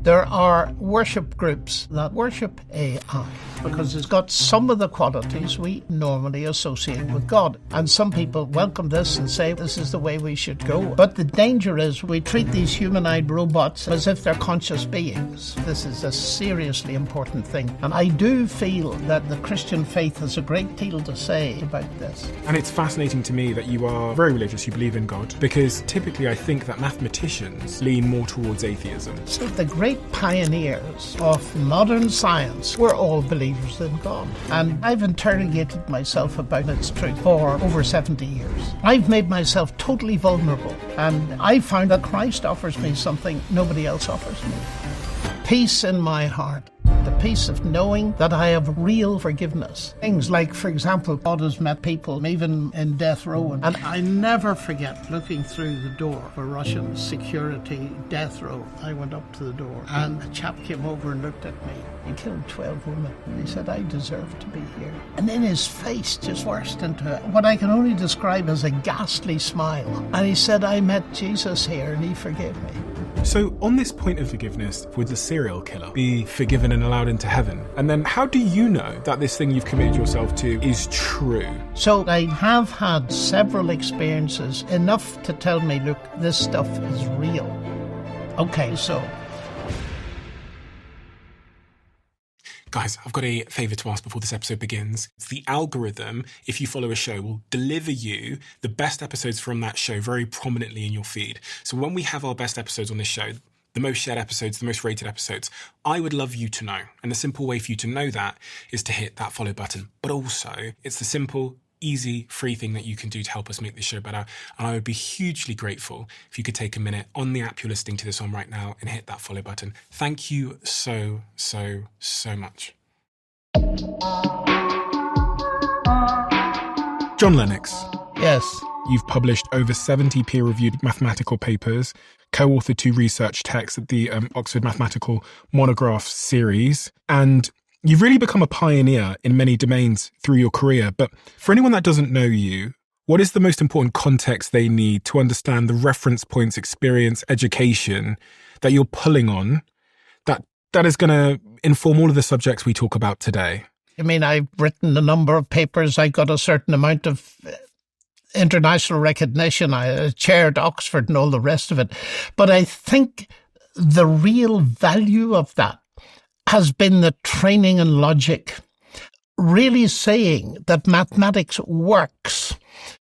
There are worship groups that worship AI because it's got some of the qualities we normally associate with God. And some people welcome this and say this is the way we should go. But the danger is we treat these humanoid robots as if they're conscious beings. This is a seriously important thing. And I do feel that the Christian faith has a great deal to say about this. And it's fascinating to me that you are very religious, you believe in God, because typically I think that mathematicians lean more towards atheism. So the great pioneers of modern science were all believers in God. And I've interrogated myself about its truth for over 70 years. I've made myself totally vulnerable, and I found that Christ offers me something nobody else offers me. Peace in my heart. The peace of knowing that I have real forgiveness. Things like, for example, God has met people even in death row. And I never forget looking through the door for Russian security death row. I went up to the door and a chap came over and looked at me. He killed 12 women. He said, I deserve to be here. And then his face just burst into what I can only describe as a ghastly smile. And he said, I met Jesus here and he forgave me. So on this point of forgiveness, would the serial killer be forgiven and allowed into heaven? And then how do you know that this thing you've committed yourself to is true? So I have had several experiences, enough to tell me, look, this stuff is real. Okay, so... Guys, I've got a favour to ask before this episode begins. The algorithm, if you follow a show, will deliver you the best episodes from that show very prominently in your feed. So when we have our best episodes on this show, the most shared episodes, the most rated episodes, I would love you to know. And the simple way for you to know that is to hit that follow button. But also, it's the simple, easy, free thing that you can do to help us make this show better. And I would be hugely grateful if you could take a minute on the app you're listening to this on right now and hit that follow button. Thank you so, so, so much. John Lennox. Yes. You've published over 70 peer-reviewed mathematical papers, co-authored 2 research texts at the Oxford Mathematical Monograph series, and you've really become a pioneer in many domains through your career. But for anyone that doesn't know you, what is the most important context they need to understand the reference points, experience, education that you're pulling on that is going to inform all of the subjects we talk about today? I mean, I've written a number of papers. I got a certain amount of international recognition. I chaired Oxford and all the rest of it. But I think the real value of that has been the training in logic, really saying that mathematics works.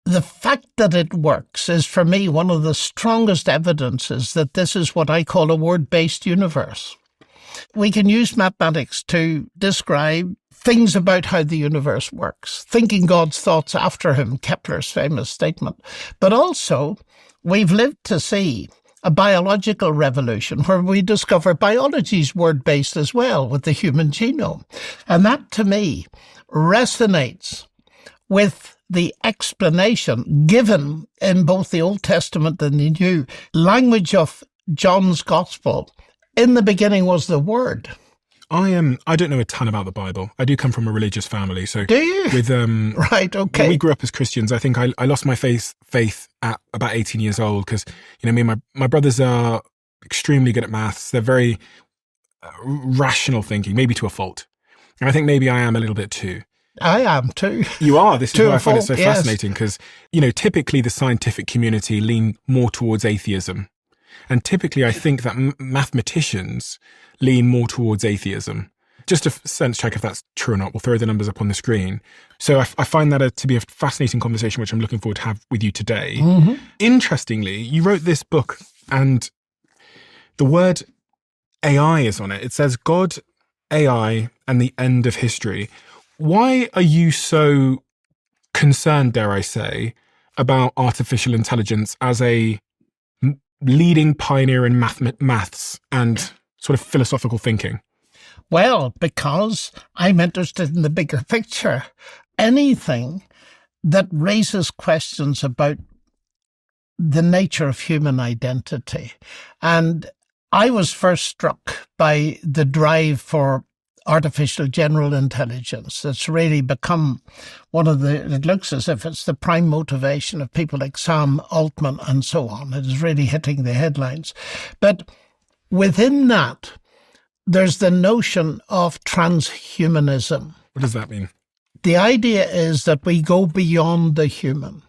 The fact that it works is, for me, one of the strongest evidences that this is what I call a word-based universe. We can use mathematics to describe things about how the universe works, thinking God's thoughts after him, Kepler's famous statement. But also, we've lived to see a biological revolution where we discover biology's word-based as well with the human genome. And that, to me, resonates with the explanation given in both the Old Testament and the New language of John's Gospel. In the beginning was the Word. I don't know a ton about the Bible. I do come from a religious family, so do you? With right, okay. When we grew up as Christians, I think I lost my faith at about 18 years old because me and my brothers are extremely good at maths. They're very rational thinking, maybe to a fault, and I think maybe I am a little bit too. I am too. You are. This is why I find it so yes. fascinating because typically the scientific community lean more towards atheism. And typically, I think that mathematicians lean more towards atheism. Just a sense check if that's true or not. We'll throw the numbers up on the screen. So I find that to be a fascinating conversation, which I'm looking forward to have with you today. Mm-hmm. Interestingly, you wrote this book and the word AI is on it. It says God, AI, and the end of history. Why are you so concerned, dare I say, about artificial intelligence as a leading pioneer in maths and sort of philosophical thinking? Well, because I'm interested in the bigger picture. Anything that raises questions about the nature of human identity. And I was first struck by the drive for artificial general intelligence. It's really become it looks as if it's the prime motivation of people like Sam Altman and so on. It is really hitting the headlines. But within that, there's the notion of transhumanism. What does that mean? The idea is that we go beyond the human.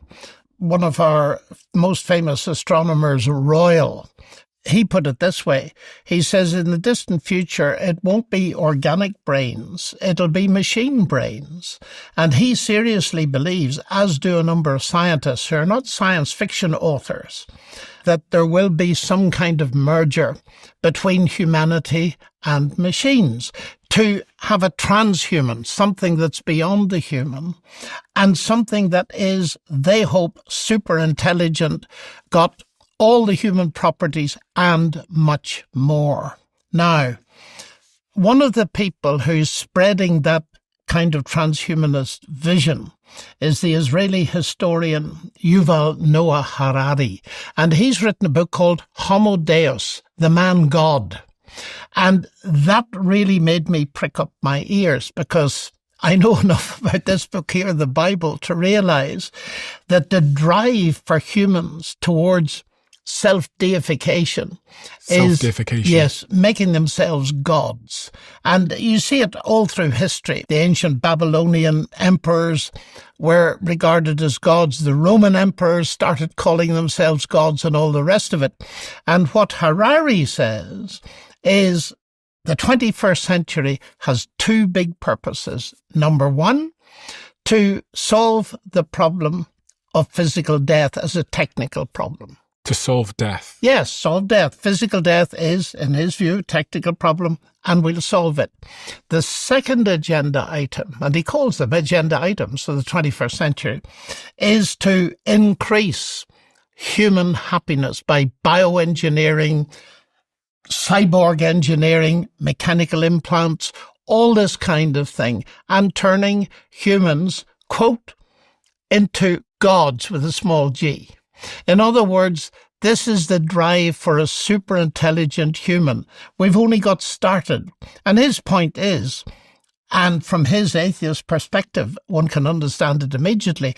One of our most famous astronomers, Royal, he put it this way. He says, in the distant future, it won't be organic brains, it'll be machine brains. And he seriously believes, as do a number of scientists who are not science fiction authors, that there will be some kind of merger between humanity and machines to have a transhuman, something that's beyond the human, and something that is, they hope, super intelligent, got all the human properties and much more. Now, one of the people who's spreading that kind of transhumanist vision is the Israeli historian Yuval Noah Harari. And he's written a book called Homo Deus, the man God. And that really made me prick up my ears, because I know enough about this book here, the Bible, to realize that the drive for humans towards self-deification is, yes, making themselves gods. And you see it all through history. The ancient Babylonian emperors were regarded as gods. The Roman emperors started calling themselves gods and all the rest of it. And what Harari says is the 21st century has two big purposes. Number one, to solve the problem of physical death as a technical problem. To solve death. Yes, solve death. Physical death is, in his view, a technical problem, and we'll solve it. The second agenda item, and he calls them agenda items of the 21st century, is to increase human happiness by bioengineering, cyborg engineering, mechanical implants, all this kind of thing, and turning humans, quote, into gods with a small g. In other words, this is the drive for a super intelligent human. We've only got started. And his point is, and from his atheist perspective, one can understand it immediately,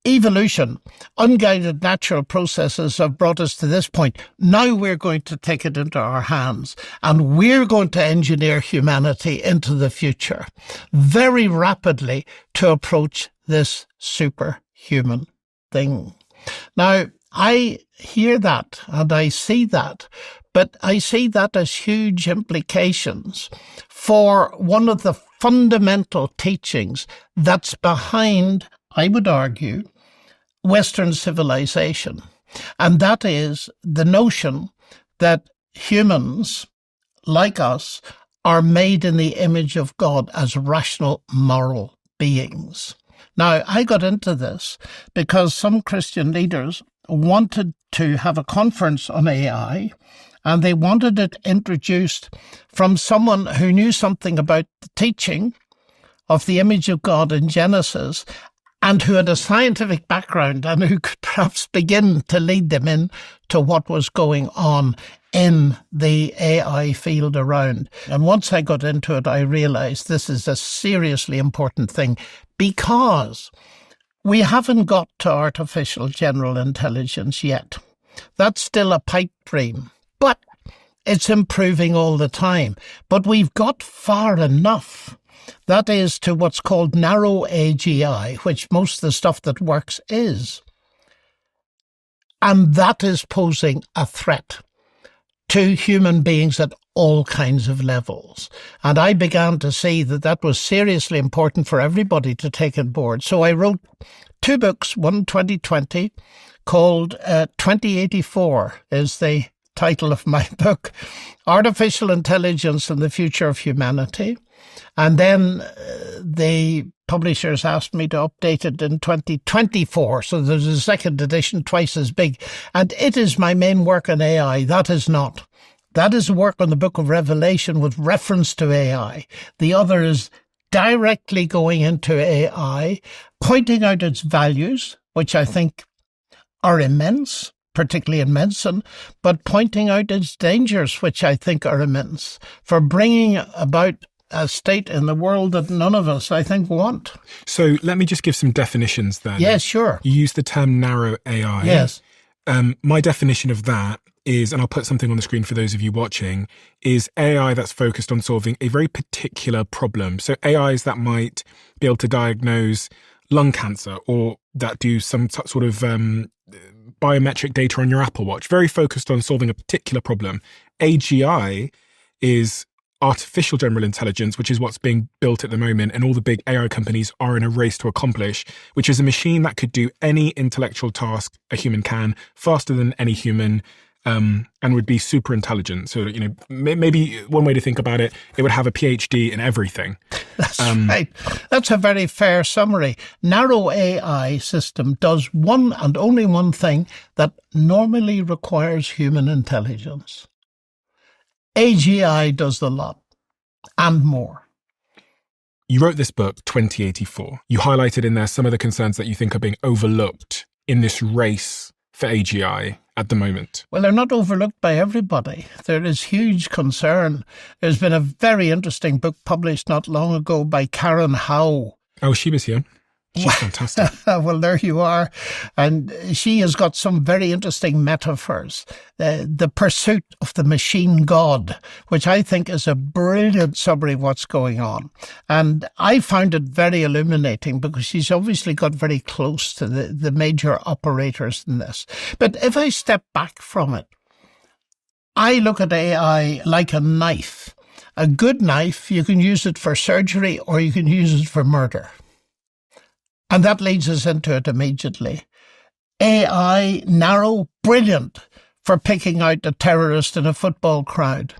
evolution, unguided natural processes have brought us to this point. Now we're going to take it into our hands, and we're going to engineer humanity into the future very rapidly to approach this superhuman thing. Now, I hear that and I see that, but I see that as huge implications for one of the fundamental teachings that's behind, I would argue, Western civilization. And that is the notion that humans, like us, are made in the image of God as rational, moral beings. Now, I got into this because some Christian leaders wanted to have a conference on AI, and they wanted it introduced from someone who knew something about the teaching of the image of God in Genesis, and who had a scientific background and who could perhaps begin to lead them into what was going on in the AI field around. And once I got into it, I realized this is a seriously important thing, because we haven't got to artificial general intelligence yet. That's still a pipe dream, but it's improving all the time. But we've got far enough. That is to what's called narrow AGI, which most of the stuff that works is. And that is posing a threat to human beings at all kinds of levels. And I began to see that that was seriously important for everybody to take on board. So I wrote two books, one in 2020 called 2084 is the title of my book, Artificial Intelligence and the Future of Humanity. And then the publishers asked me to update it in 2024. So there's a second edition, twice as big. And it is my main work on AI. That is not. That is work on the Book of Revelation with reference to AI. The other is directly going into AI, pointing out its values, which I think are immense, particularly in medicine, but pointing out its dangers, which I think are immense, for bringing about a state in the world that none of us, I think, want. So let me just give some definitions then. Yes, sure. You use the term narrow AI. Yes. My definition of that is, and I'll put something on the screen for those of you watching, is AI that's focused on solving a very particular problem. So AIs that might be able to diagnose lung cancer, or that do some sort of biometric data on your Apple Watch, very focused on solving a particular problem. AGI is artificial general intelligence, which is what's being built at the moment, and all the big AI companies are in a race to accomplish, which is a machine that could do any intellectual task a human can, faster than any human, and would be super intelligent. So, maybe one way to think about it, it would have a PhD in everything. That's right. That's a very fair summary. Narrow AI system does one and only one thing that normally requires human intelligence. AGI does the lot and more. You wrote this book, 2084. You highlighted in there some of the concerns that you think are being overlooked in this race for AGI at the moment. Well, they're not overlooked by everybody. There is huge concern. There's been a very interesting book published not long ago by Karen Howe. Oh, she was here. She's fantastic. Well, there you are. And she has got some very interesting metaphors. The pursuit of the machine god, which I think is a brilliant summary of what's going on. And I found it very illuminating because she's obviously got very close to the major operators in this. But if I step back from it, I look at AI like a knife. A good knife, you can use it for surgery or you can use it for murder. And that leads us into it immediately. AI, narrow, brilliant for picking out a terrorist in a football crowd.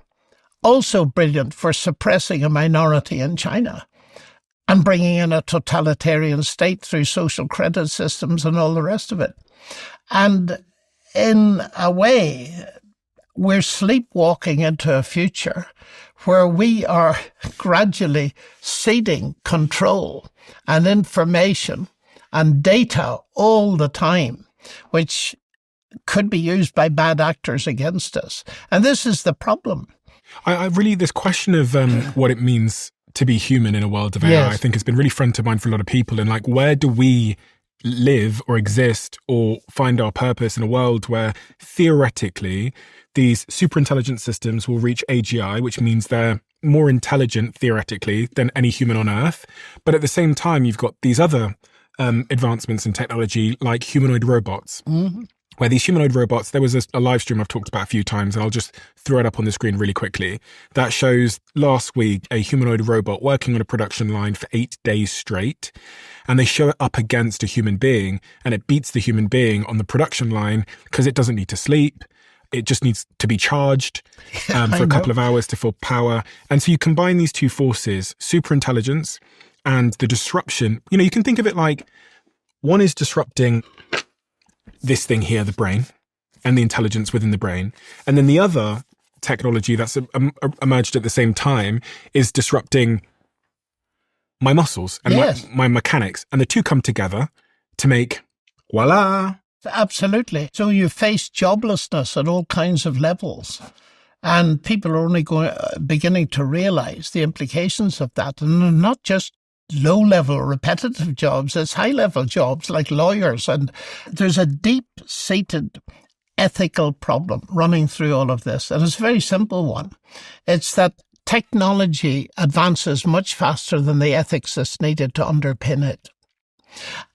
Also brilliant for suppressing a minority in China and bringing in a totalitarian state through social credit systems and all the rest of it. And in a way, we're sleepwalking into a future where we are gradually ceding control and information and data all the time, which could be used by bad actors against us. And this is the problem. I really, this question of what it means to be human in a world of AI, Yes. I think has been really front of mind for a lot of people. And like, where do we live or exist or find our purpose in a world where theoretically these super intelligent systems will reach AGI, which means they're more intelligent theoretically than any human on Earth. But at the same time, you've got these other advancements in technology like humanoid robots, where these humanoid robots, there was a live stream I've talked about a few times, and I'll just throw it up on the screen really quickly, that shows last week a humanoid robot working on a production line for 8 days straight. And they show it up against a human being, and it beats the human being on the production line because it doesn't need to sleep. It just needs to be charged for a couple of hours to fill power. And so you combine these two forces, super intelligence and the disruption. You can think of it like one is disrupting this thing here, the brain, and the intelligence within the brain. And then the other technology that's emerged at the same time is disrupting my muscles and my mechanics. And the two come together to make, voila. Absolutely. So you face joblessness at all kinds of levels. And people are only beginning to realize the implications of that. And not just low-level repetitive jobs, it's high-level jobs like lawyers. And there's a deep-seated ethical problem running through all of this. And it's a very simple one. It's that technology advances much faster than the ethics that's needed to underpin it.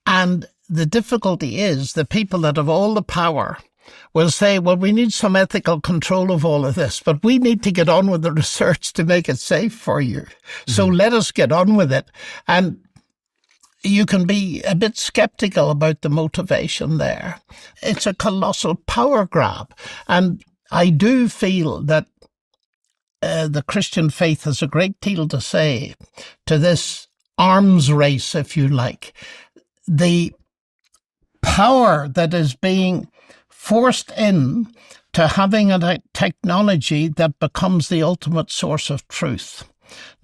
And the difficulty is the people that have all the power will say, well, we need some ethical control of all of this, but we need to get on with the research to make it safe for you. So let us get on with it. And you can be a bit skeptical about the motivation there. It's a colossal power grab. And I do feel that the Christian faith has a great deal to say to this arms race, if you like. The power that is being forced in to having a technology that becomes the ultimate source of truth.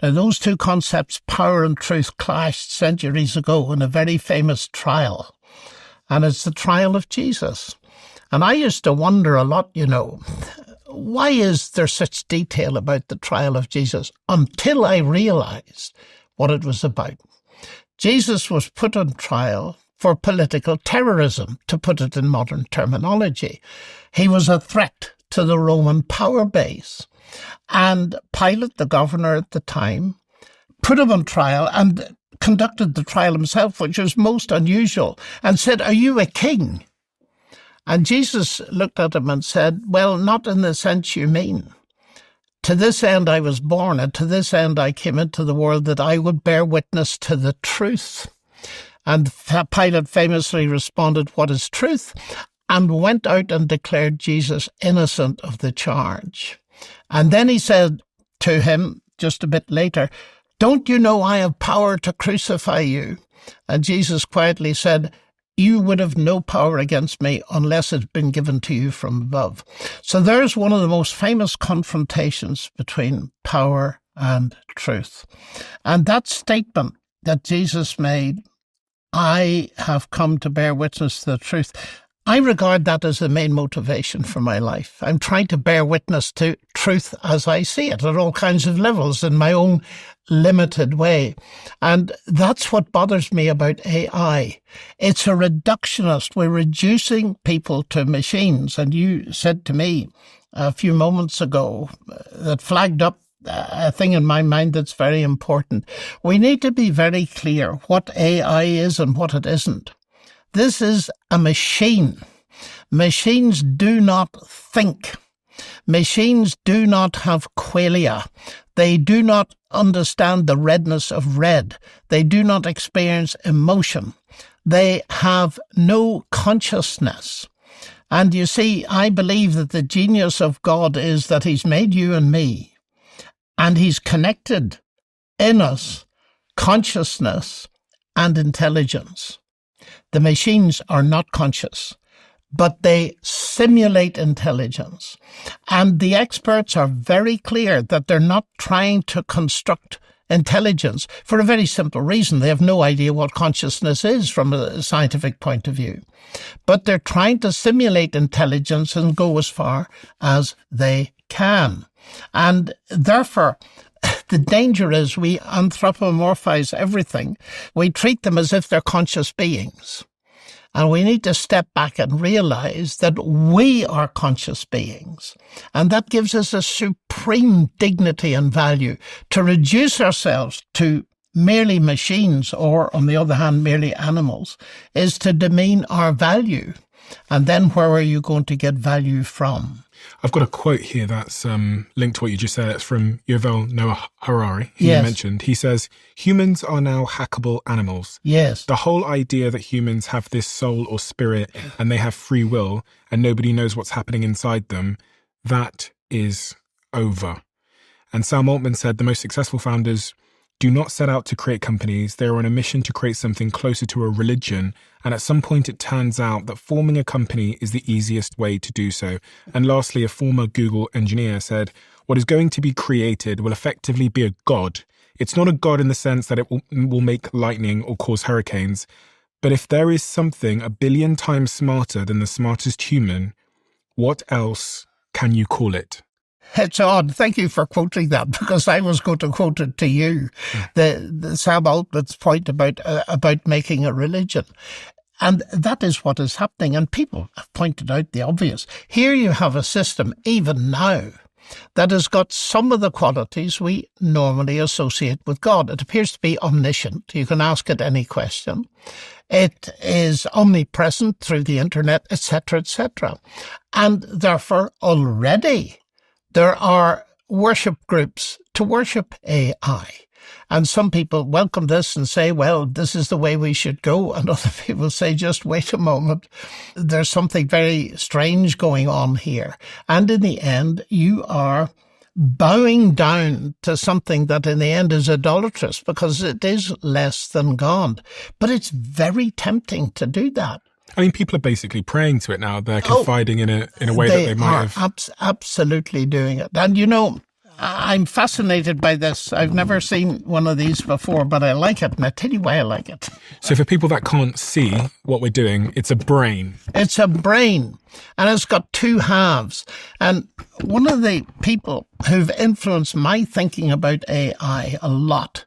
Now, those two concepts, power and truth, clashed centuries ago in a very famous trial. And it's the trial of Jesus. And I used to wonder a lot, why is there such detail about the trial of Jesus until I realized what it was about. Jesus was put on trial for political terrorism, to put it in modern terminology. He was a threat to the Roman power base. And Pilate, the governor at the time, put him on trial and conducted the trial himself, which was most unusual, and said, "Are you a king?" And Jesus looked at him and said, "Well, not in the sense you mean. To this end I was born, and to this end I came into the world, that I would bear witness to the truth." And Pilate famously responded, "What is truth?" and went out and declared Jesus innocent of the charge. And then he said to him, just a bit later, "Don't you know I have power to crucify you?" And Jesus quietly said, "You would have no power against me unless it had been given to you from above." So there's one of the most famous confrontations between power and truth. And that statement that Jesus made, "I have come to bear witness to the truth," I regard that as the main motivation for my life. I'm trying to bear witness to truth as I see it at all kinds of levels in my own limited way. And that's what bothers me about AI. It's a reductionist. We're reducing people to machines. And you said to me a few moments ago that flagged up a thing in my mind that's very important. We need to be very clear what AI is and what it isn't. This is a machine. Machines do not think. Machines do not have qualia. They do not understand the redness of red. They do not experience emotion. They have no consciousness. And you see, I believe that the genius of God is that He's made you and me, and He's connected in us consciousness and intelligence. The machines are not conscious, but they simulate intelligence. And the experts are very clear that they're not trying to construct intelligence for a very simple reason. They have no idea what consciousness is from a scientific point of view. But they're trying to simulate intelligence and go as far as they can. And therefore, the danger is we anthropomorphize everything. We treat them as if they're conscious beings. And we need to step back and realize that we are conscious beings. And that gives us a supreme dignity and value. To reduce ourselves to merely machines, or on the other hand, merely animals, is to demean our value. And then where are you going to get value from? I've got a quote here that's linked to what you just said. It's from Yuval Noah Harari, who Yes. you mentioned. He says, "Humans are now hackable animals. Yes. The whole idea that humans have this soul or spirit and they have free will and nobody knows what's happening inside them, that is over." And Sam Altman said, "The most successful founders do not set out to create companies. They are on a mission to create something closer to a religion. And at some point, it turns out that forming a company is the easiest way to do so." And lastly, a former Google engineer said, "What is going to be created will effectively be a god. It's not a god in the sense that it will make lightning or cause hurricanes. But if there is something 1 billion times smarter than the smartest human, what else can you call it?" It's odd. Thank you for quoting that, because I was going to quote it to you. The Sam Altman's point about making a religion. And that is what is happening. And people have pointed out the obvious. Here you have a system, even now, that has got some of the qualities we normally associate with God. It appears to be omniscient. You can ask it any question. It is omnipresent through the internet, etc., etc. And therefore, already there are worship groups to worship AI. And some people welcome this and say, well, this is the way we should go. And other people say, just wait a moment. There's something very strange going on here. And in the end, you are bowing down to something that in the end is idolatrous, because it is less than God. But it's very tempting to do that. I mean, people are basically praying to it now. They're confiding in a way that they might have. Absolutely doing it. And you know, I'm fascinated by this. I've never seen one of these before, but I like it. And I tell you why I like it. So for people that can't see what we're doing, it's a brain. It's a brain, and it's got two halves. And one of the people who've influenced my thinking about AI a lot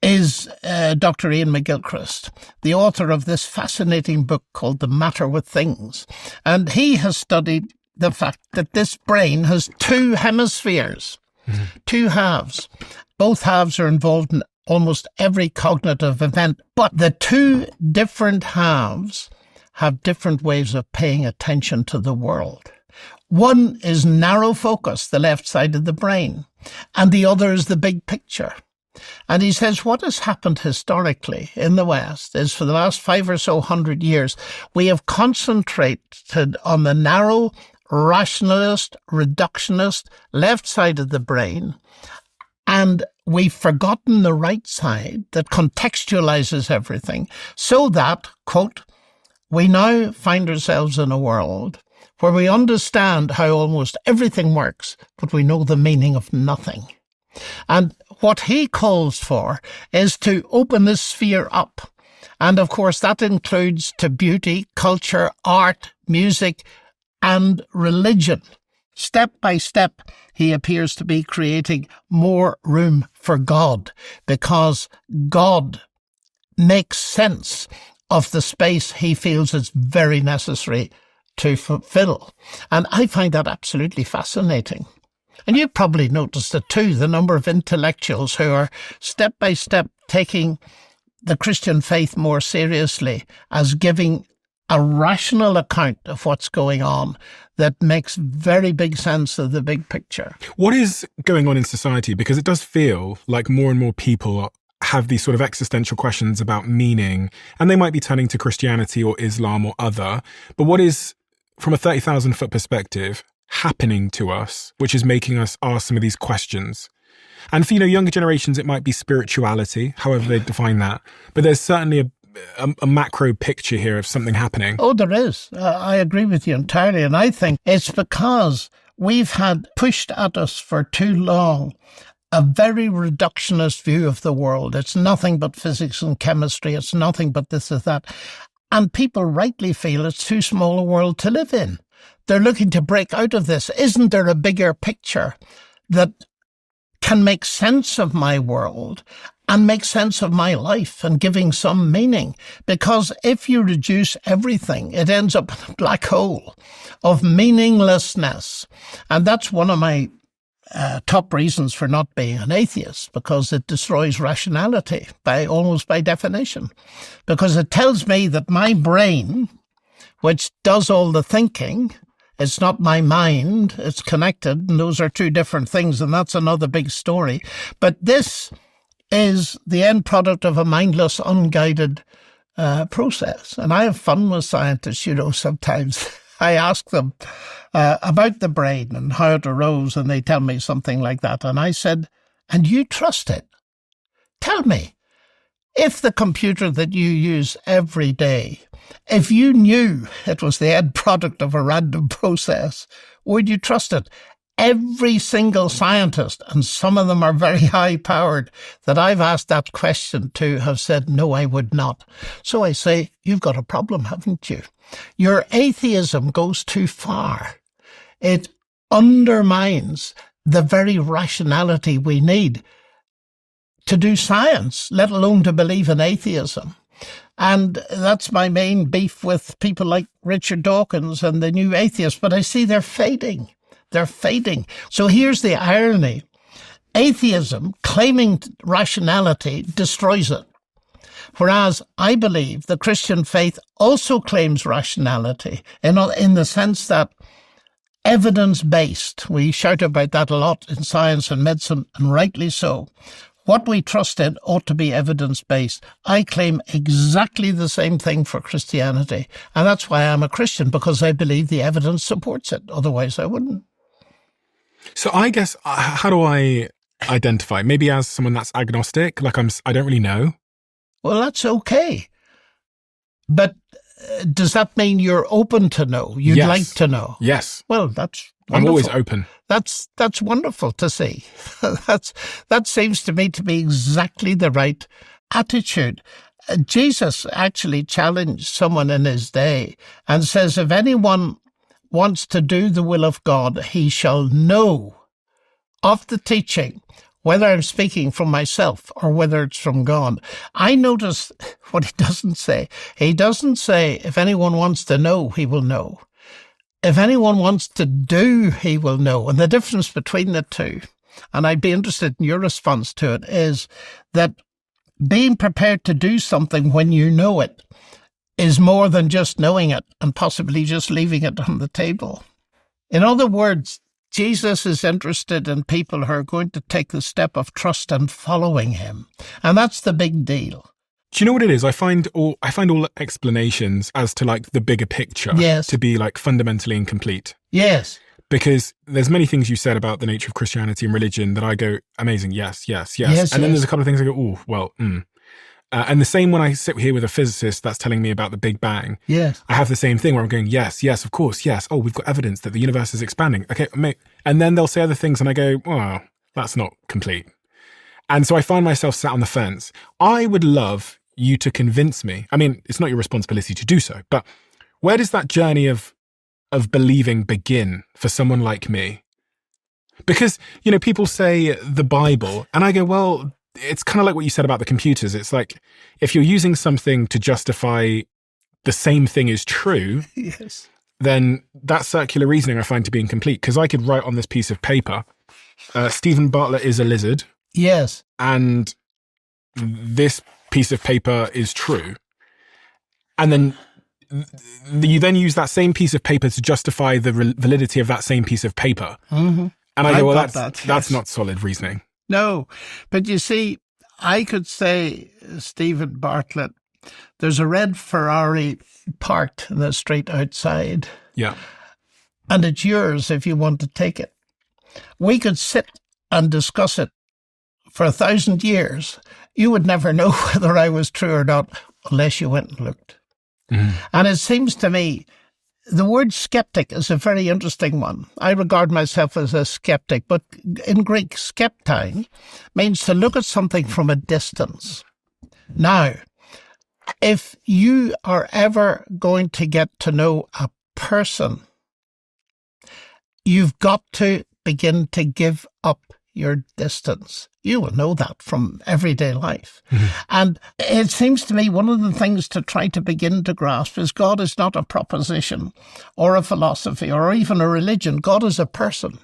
is Dr. Ian McGilchrist, the author of this fascinating book called The Matter with Things. And he has studied the fact that this brain has two hemispheres, two halves. Both halves are involved in almost every cognitive event, but the two different halves have different ways of paying attention to the world. One is narrow focus, the left side of the brain, and the other is the big picture. And he says what has happened historically in the West is for the last 500 or so years, we have concentrated on the narrow, rationalist, reductionist left side of the brain, and we've forgotten the right side that contextualizes everything so that, quote, we now find ourselves in a world where we understand how almost everything works, but we know the meaning of nothing. And what he calls for is to open this sphere up. And of course, that includes to beauty, culture, art, music, and religion. Step by step, he appears to be creating more room for God, because God makes sense of the space he feels is very necessary to fulfill. And I find that absolutely fascinating. And you've probably noticed it too, the number of intellectuals who are step by step taking the Christian faith more seriously as giving a rational account of what's going on that makes very big sense of the big picture. What is going on in society? Because it does feel like more and more people have these sort of existential questions about meaning, and they might be turning to Christianity or Islam or other. But what is, from a 30,000-foot perspective, happening to us, which is making us ask some of these questions? And for, younger generations, it might be spirituality, however they define that. But there's certainly a macro picture here of something happening. Oh, there is. I agree with you entirely. And I think it's because we've had pushed at us for too long a very reductionist view of the world. It's nothing but physics and chemistry. It's nothing but this or that. And people rightly feel it's too small a world to live in. They're looking to break out of this. Isn't there a bigger picture that can make sense of my world and make sense of my life and giving some meaning? Because if you reduce everything, it ends up in a black hole of meaninglessness. And that's one of my top reasons for not being an atheist, because it destroys rationality almost by definition. Because it tells me that my brain, which does all the thinking, it's not my mind, it's connected, and those are two different things, and that's another big story. But this is the end product of a mindless, unguided process. And I have fun with scientists, sometimes. I ask them about the brain and how it arose, and they tell me something like that. And I said, and you trust it? Tell me, if the computer that you use every day, if you knew it was the end product of a random process, would you trust it? Every single scientist, and some of them are very high-powered, that I've asked that question to have said, no, I would not. So I say, you've got a problem, haven't you? Your atheism goes too far. It undermines the very rationality we need to do science, let alone to believe in atheism. And that's my main beef with people like Richard Dawkins and the new atheists. But I see they're fading. They're fading. So here's the irony. Atheism, claiming rationality, destroys it. Whereas I believe the Christian faith also claims rationality in the sense that evidence-based, we shout about that a lot in science and medicine, and rightly so. What we trust in ought to be evidence-based. I claim exactly the same thing for Christianity. And that's why I'm a Christian, because I believe the evidence supports it. Otherwise, I wouldn't. So I guess, how do I identify? Maybe as someone that's agnostic, like I don't really know. Well, that's okay. But does that mean you're open to know? You'd like to know? Yes. Well, that's wonderful. I'm always open. That's wonderful to see. That seems to me to be exactly the right attitude. Jesus actually challenged someone in his day and says, if anyone wants to do the will of God, he shall know of the teaching whether I'm speaking from myself or whether it's from God. I notice what he doesn't say. He doesn't say, if anyone wants to know, he will know. If anyone wants to do, he will know. And the difference between the two, and I'd be interested in your response to it, is that being prepared to do something when you know it is more than just knowing it and possibly just leaving it on the table. In other words, Jesus is interested in people who are going to take the step of trust and following him. And that's the big deal. Do you know what it is? I find all explanations as to like the bigger picture to be like fundamentally incomplete. Yes. Because there's many things you said about the nature of Christianity and religion that I go, amazing, yes. And then there's a couple of things I go, oh, well, and the same when I sit here with a physicist that's telling me about the Big Bang. Yes. I have the same thing where I'm going, yes, of course, yes. Oh, we've got evidence that the universe is expanding. Okay, and then they'll say other things and I go, well, that's not complete. And so I find myself sat on the fence. I would love you to convince me. I mean, it's not your responsibility to do so, but where does that journey of believing begin for someone like me? Because, people say the Bible, and I go, well, it's kind of like what you said about the computers. It's like, if you're using something to justify the same thing is true, yes, then that circular reasoning I find to be incomplete. Because I could write on this piece of paper, Stephen Bartlett is a lizard. Yes. And this piece of paper is true. And then you then use that same piece of paper to justify the validity of that same piece of paper. Mm-hmm. And I go, well, that's yes. Not solid reasoning. No, but you see, I could say, Stephen Bartlett, there's a red Ferrari parked in the street outside. Yeah. And it's yours if you want to take it. We could sit and discuss it for 1,000 years. You would never know whether I was true or not unless you went and looked. Mm-hmm. And it seems to me the word skeptic is a very interesting one. I regard myself as a skeptic, but in Greek, skeptine means to look at something from a distance. Now, if you are ever going to get to know a person, you've got to begin to give up your distance. You will know that from everyday life. Mm-hmm. And it seems to me one of the things to try to begin to grasp is God is not a proposition or a philosophy or even a religion. God is a person.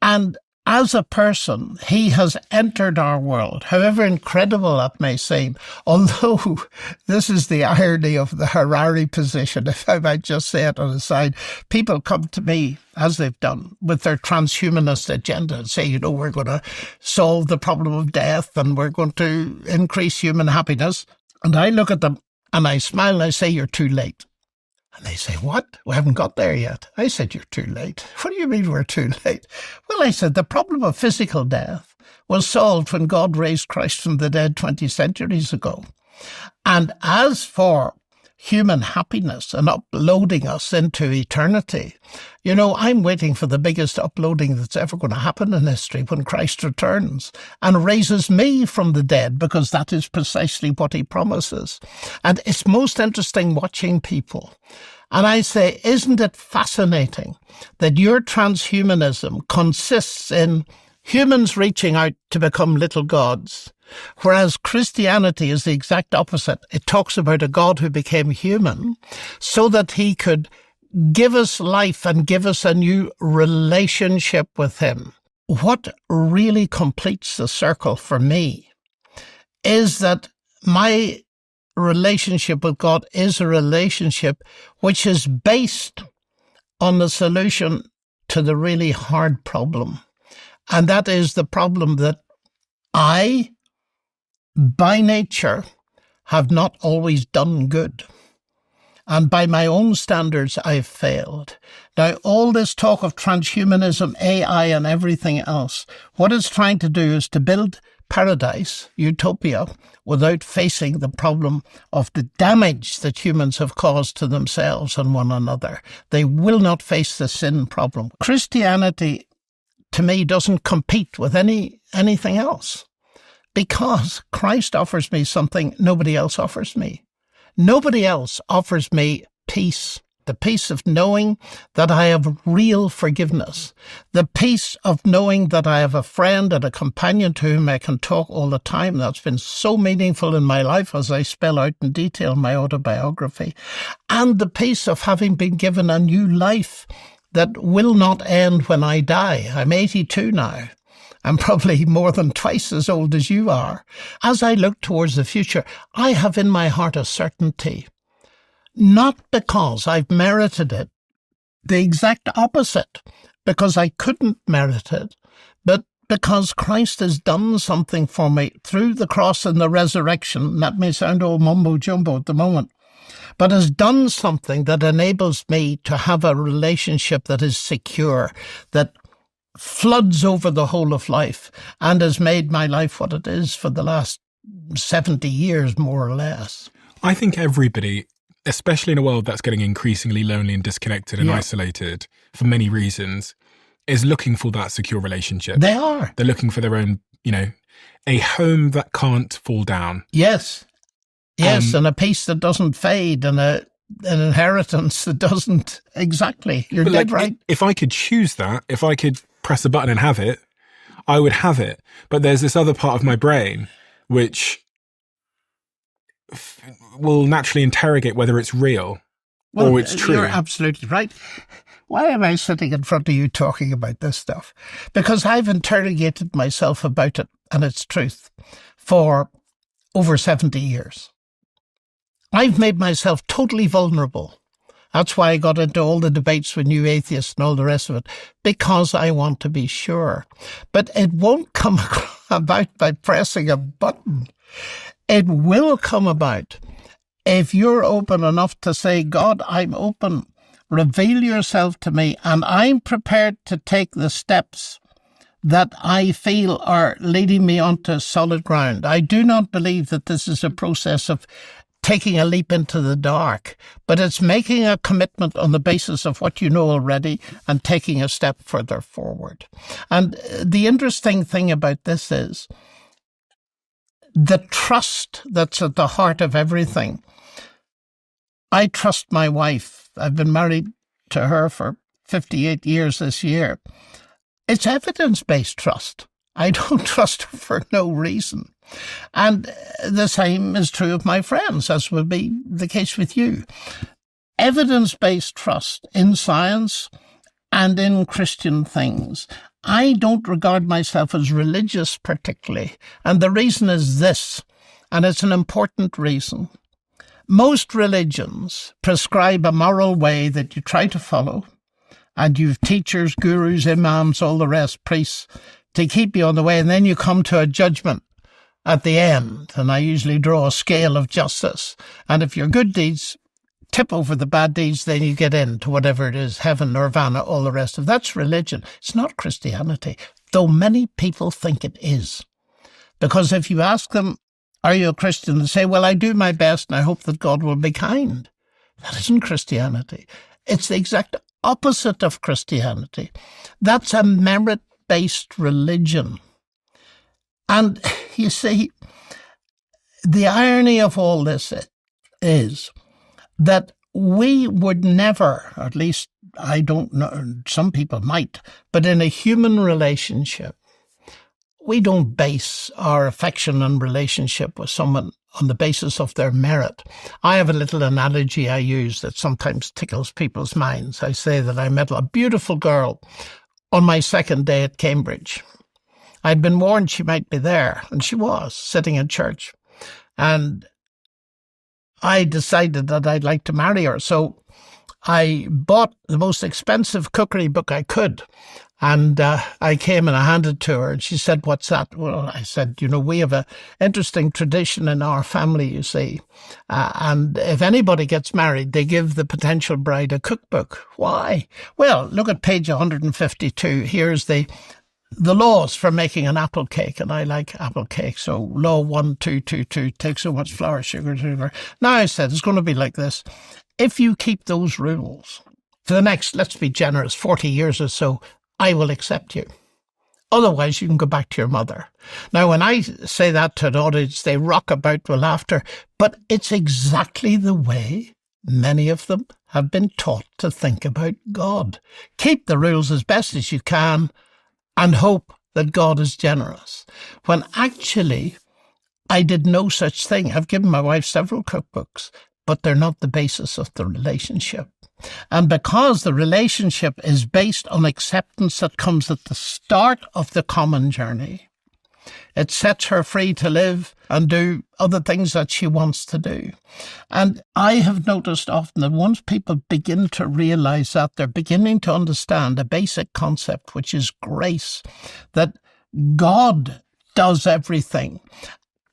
And as a person, he has entered our world, however incredible that may seem, although this is the irony of the Harari position, if I might just say it on the side. People come to me, as they've done, with their transhumanist agenda and say, we're going to solve the problem of death and we're going to increase human happiness. And I look at them and I smile and I say, you're too late. And they say, what? We haven't got there yet. I said, you're too late. What do you mean we're too late? Well, I said, the problem of physical death was solved when God raised Christ from the dead 20 centuries ago. And as for human happiness and uploading us into eternity, I'm waiting for the biggest uploading that's ever going to happen in history when Christ returns and raises me from the dead, because that is precisely what he promises. And it's most interesting watching people. And I say, isn't it fascinating that your transhumanism consists in humans reaching out to become little gods, whereas Christianity is the exact opposite. It talks about a God who became human so that he could give us life and give us a new relationship with him. What really completes the circle for me is that my relationship with God is a relationship which is based on the solution to the really hard problem. And that is the problem that I, by nature, have not always done good. And by my own standards, I've failed. Now, all this talk of transhumanism, AI, and everything else, what it's trying to do is to build paradise, utopia, without facing the problem of the damage that humans have caused to themselves and one another. They will not face the sin problem. Christianity, to me, doesn't compete with anything else, because Christ offers me something nobody else offers me. Nobody else offers me peace The peace of knowing that I have real forgiveness. The peace of knowing that I have a friend and a companion to whom I can talk all the time. That's been so meaningful in my life, as I spell out in detail in my autobiography. And the peace of having been given a new life that will not end when I die. I'm 82 now. I'm probably more than twice as old as you are. As I look towards the future, I have in my heart a certainty. Not because I've merited it, the exact opposite, because I couldn't merit it, but because Christ has done something for me through the cross and the resurrection. That may sound all mumbo-jumbo at the moment, but has done something that enables me to have a relationship that is secure, that floods over the whole of life, and has made my life what it is for the last 70 years, more or less. I think everybody, especially in a world that's getting increasingly lonely and disconnected and isolated for many reasons, is looking for that secure relationship. They are. They're looking for their own, a home that can't fall down. Yes. Yes, and a peace that doesn't fade, and an inheritance that doesn't. Exactly. You're dead right. If I could choose that, if I could press a button and have it, I would have it. But there's this other part of my brain which will naturally interrogate whether it's real or it's true. You're absolutely right. Why am I sitting in front of you talking about this stuff? Because I've interrogated myself about it and its truth for over 70 years. I've made myself totally vulnerable. That's why I got into all the debates with new atheists and all the rest of it, because I want to be sure. But it won't come about by pressing a button. It will come about if you're open enough to say, God, I'm open. Reveal yourself to me, and I'm prepared to take the steps that I feel are leading me onto solid ground. I do not believe that this is a process of taking a leap into the dark, but it's making a commitment on the basis of what you know already and taking a step further forward. And the interesting thing about this is the trust that's at the heart of everything. I trust my wife. I've been married to her for 58 years this year. It's evidence-based trust. I don't trust her for no reason. And the same is true of my friends, as would be the case with you. Evidence-based trust in science and in Christian things. I don't regard myself as religious particularly. And the reason is this, and it's an important reason. Most religions prescribe a moral way that you try to follow, and you've teachers, gurus, imams, all the rest, priests, to keep you on the way, and then you come to a judgment at the end, and I usually draw a scale of justice. And if your good deeds tip over the bad deeds, then you get into whatever it is, heaven, nirvana, all the rest of that's religion. It's not Christianity, though many people think it is. Because if you ask them, are you a Christian? They say, well, I do my best and I hope that God will be kind. That isn't Christianity. It's the exact opposite of Christianity. That's a merit-based religion. And you see, the irony of all this is that we would never, or at least I don't know, some people might, but in a human relationship, we don't base our affection and relationship with someone on the basis of their merit. I have a little analogy I use that sometimes tickles people's minds. I say that I met a beautiful girl on my second day at Cambridge. I'd been warned she might be there, and she was, sitting in church. And I decided that I'd like to marry her. So I bought the most expensive cookery book I could. And I came and I handed it to her, and she said, what's that? Well, I said, we have an interesting tradition in our family, you see. And if anybody gets married, they give the potential bride a cookbook. Why? Well, look at page 152. Here's the laws for making an apple cake, and I like apple cake. So law 1222, take so much flour, sugar. Now I said, it's going to be like this. If you keep those rules for the next, let's be generous, 40 years or so, I will accept you. Otherwise, you can go back to your mother. Now, when I say that to an audience, they rock about with laughter, but it's exactly the way many of them have been taught to think about God. Keep the rules as best as you can and hope that God is generous. When actually, I did no such thing. I've given my wife several cookbooks, but they're not the basis of the relationship. And because the relationship is based on acceptance that comes at the start of the common journey, it sets her free to live and do other things that she wants to do. And I have noticed often that once people begin to realize that, they're beginning to understand a basic concept, which is grace, that God does everything.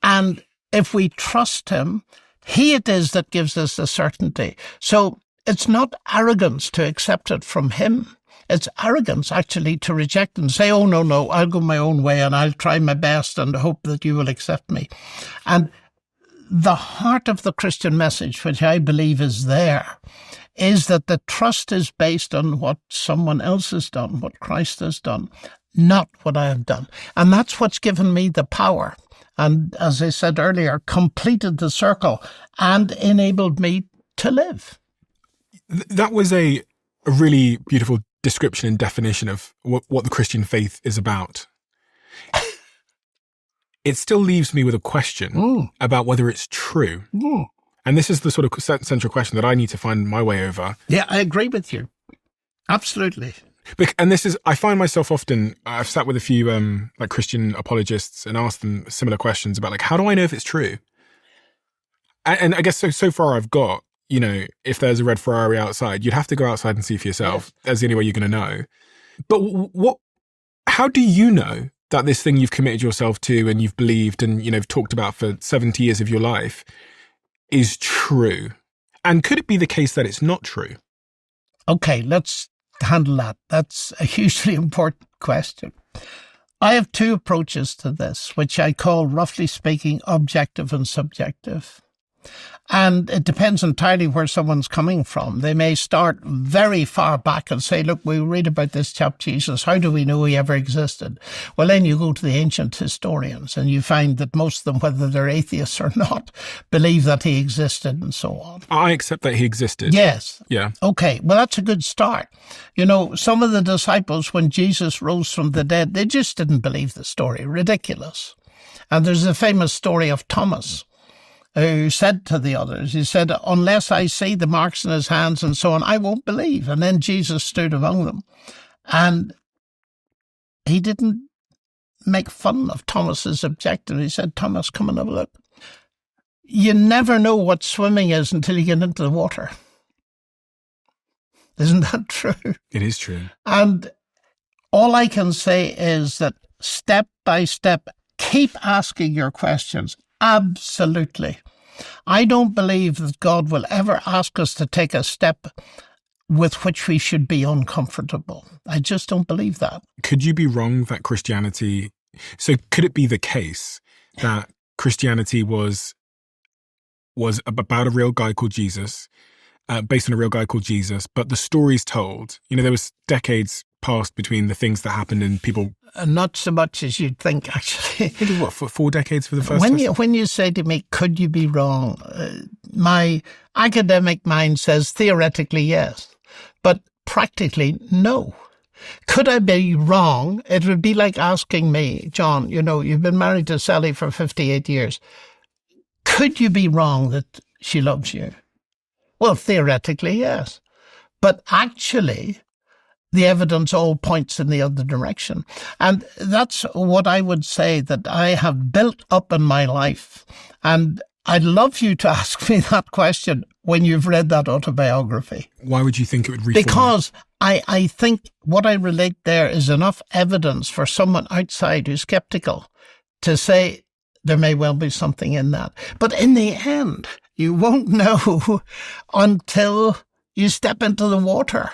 And if we trust him, he it is that gives us the certainty. So it's not arrogance to accept it from him. It's arrogance, actually, to reject and say, oh, no, I'll go my own way and I'll try my best and hope that you will accept me. And the heart of the Christian message, which I believe is there, is that the trust is based on what someone else has done, what Christ has done, not what I have done. And that's what's given me the power. And as I said earlier, completed the circle and enabled me to live. That was a really beautiful description and definition of what the Christian faith is about. It still leaves me with a question about whether it's true. And this is the sort of central question that I need to find my way over. Yeah, I agree with you. Absolutely. And this is, I find myself often, I've sat with a few like Christian apologists and asked them similar questions about like, how do I know if it's true? And I guess so far I've got, you know, if there's a red Ferrari outside, you'd have to go outside and see for yourself. Yes. That's the only way you're going to know. But how do you know that this thing you've committed yourself to and you've believed and, you know, talked about for 70 years of your life is true? And could it be the case that it's not true? Okay, let's handle that. That's a hugely important question. I have two approaches to this, which I call, roughly speaking, objective and subjective. And it depends entirely where someone's coming from. They may start very far back and say, look, we read about this chap Jesus. How do we know he ever existed? Well, then you go to the ancient historians and you find that most of them, whether they're atheists or not, believe that he existed and so on. I accept that he existed. Yes. Yeah. Okay. Well, that's a good start. You know, some of the disciples, when Jesus rose from the dead, they just didn't believe the story. Ridiculous. And there's a famous story of Thomas, who said to the others, he said, unless I see the marks in his hands and so on, I won't believe. And then Jesus stood among them. And he didn't make fun of Thomas's objection. He said, Thomas, come and have a look. You never know what swimming is until you get into the water. Isn't that true? It is true. And all I can say is that step by step, keep asking your questions. Absolutely. I don't believe that God will ever ask us to take a step with which we should be uncomfortable. I just don't believe that. Could you be wrong that Christianity... So could it be the case that Christianity was about a real guy called Jesus, based on a real guy called Jesus, but the stories told, you know, there was decades passed between the things that happened and people... Not so much as you'd think, actually. I think it was, what, for 4 decades for the first When you say to me, could you be wrong? My academic mind says theoretically yes, but practically no. Could I be wrong? It would be like asking me, John, you know, you've been married to Sally for 58 years. Could you be wrong that she loves you? Well, theoretically, yes. But actually, the evidence all points in the other direction. And that's what I would say that I have built up in my life. And I'd love you to ask me that question when you've read that autobiography. Why would you think it would reform? Because I think what I relate there is enough evidence for someone outside who's skeptical to say there may well be something in that. But in the end, you won't know until you step into the water.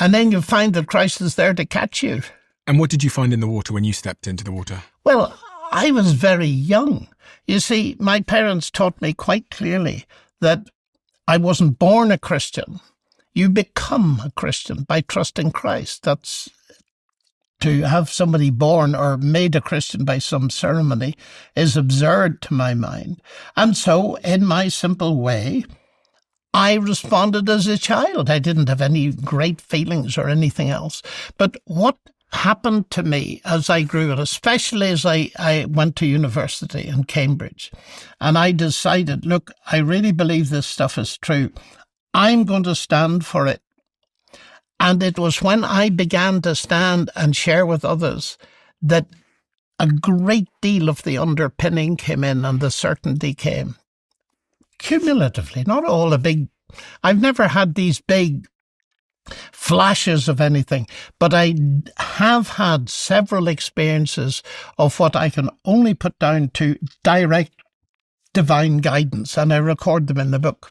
And then you find that Christ is there to catch you. And what did you find in the water when you stepped into the water? Well, I was very young. You see, my parents taught me quite clearly that I wasn't born a Christian. You become a Christian by trusting Christ. That's to have somebody born or made a Christian by some ceremony is absurd to my mind. And so, in my simple way, I responded as a child. I didn't have any great feelings or anything else. But what happened to me as I grew, and especially as I went to university in Cambridge, and I decided, look, I really believe this stuff is true. I'm going to stand for it. And it was when I began to stand and share with others that a great deal of the underpinning came in and the certainty came. Cumulatively, not all a big... I've never had these big flashes of anything, but I have had several experiences of what I can only put down to direct divine guidance, and I record them in the book.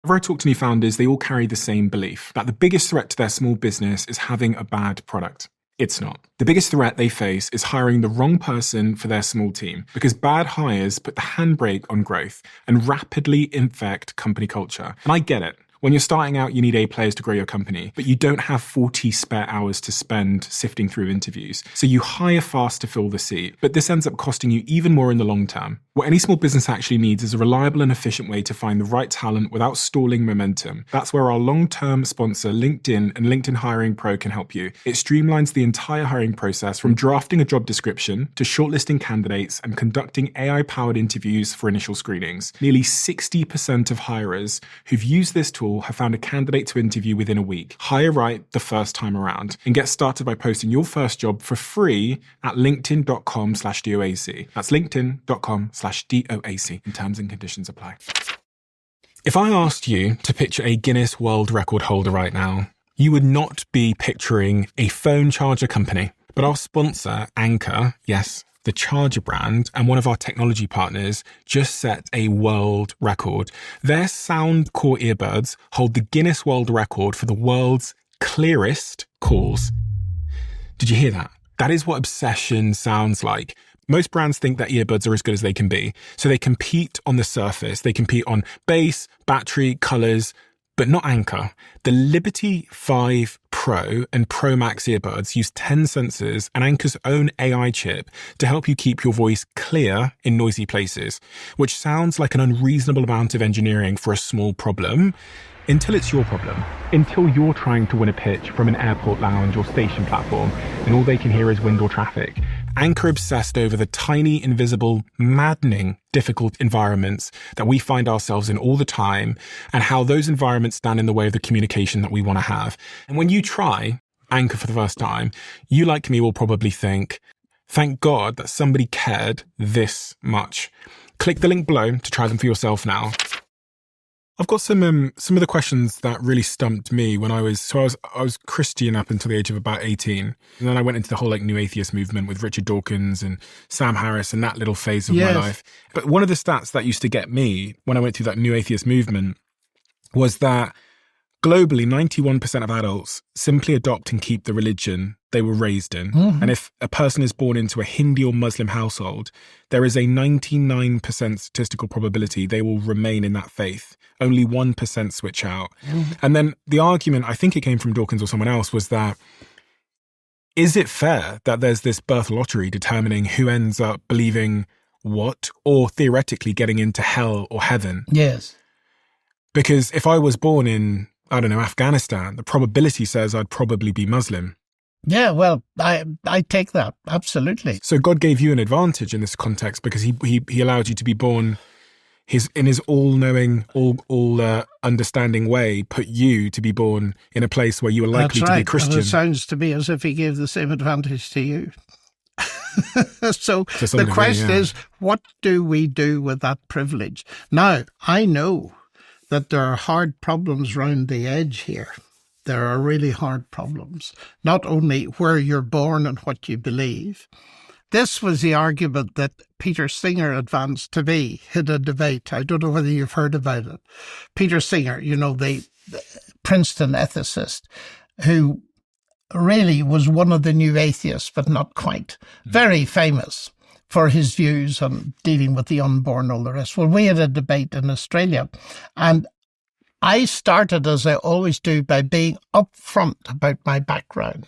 Whenever I talk to new founders, they all carry the same belief that the biggest threat to their small business is having a bad product. It's not. The biggest threat they face is hiring the wrong person for their small team, because bad hires put the handbrake on growth and rapidly infect company culture. And I get it. When you're starting out, you need A players to grow your company, but you don't have 40 spare hours to spend sifting through interviews. So you hire fast to fill the seat, but this ends up costing you even more in the long term. What any small business actually needs is a reliable and efficient way to find the right talent without stalling momentum. That's where our long-term sponsor, LinkedIn and LinkedIn Hiring Pro can help you. It streamlines the entire hiring process from drafting a job description to shortlisting candidates and conducting AI-powered interviews for initial screenings. Nearly 60% of hirers who've used this tool have found a candidate to interview within a week. Hire right the first time around and get started by posting your first job for free at linkedin.com/DOAC. That's linkedin.com/DOAC. In terms and conditions apply. If I asked you to picture a Guinness World Record holder right now, you would not be picturing a phone charger company, but our sponsor, Anker, yes, the charger brand, and one of our technology partners just set a world record. Their Soundcore earbuds hold the Guinness World Record for the world's clearest calls. Did you hear that? That is what obsession sounds like. Most brands think that earbuds are as good as they can be, so they compete on the surface. They compete on bass, battery, colours, but not Anker. The Liberty 5 Pro and Pro Max earbuds use 10 sensors and Anker's own AI chip to help you keep your voice clear in noisy places, which sounds like an unreasonable amount of engineering for a small problem, until it's your problem. Until you're trying to win a pitch from an airport lounge or station platform and all they can hear is wind or traffic. Anker obsessed over the tiny, invisible, maddening, difficult environments that we find ourselves in all the time and how those environments stand in the way of the communication that we want to have. And when you try Anker for the first time, you, like me, will probably think, thank God that somebody cared this much. Click the link below to try them for yourself now. I've got some of the questions that really stumped me when I was Christian up until the age of about 18. And then I went into the whole New Atheist movement with Richard Dawkins and Sam Harris and that little phase of my life. But one of the stats that used to get me when I went through that New Atheist movement was that globally, 91% of adults simply adopt and keep the religion they were raised in. Mm-hmm. And if a person is born into a Hindu or Muslim household, there is a 99% statistical probability they will remain in that faith. Only 1% switch out. Mm-hmm. And then the argument, I think it came from Dawkins or someone else, was that, is it fair that there's this birth lottery determining who ends up believing what, or theoretically getting into hell or heaven? Yes. Because if I was born in, I don't know, Afghanistan, the probability says I'd probably be Muslim. Yeah, well, I take that, absolutely. So God gave you an advantage in this context because he allowed you to be born in his all-knowing, all understanding way, put you to be born in a place where you were likely to be Christian. And it sounds to me as if he gave the same advantage to you. So the question is, what do we do with that privilege? Now, I know that there are hard problems round the edge here. There are really hard problems, not only where you're born and what you believe. This was the argument that Peter Singer advanced to me in a debate. I don't know whether you've heard about it. Peter Singer, the Princeton ethicist, who really was one of the new atheists, but not quite. Very famous for his views on dealing with the unborn, all the rest. Well, we had a debate in Australia, and I started, as I always do, by being upfront about my background.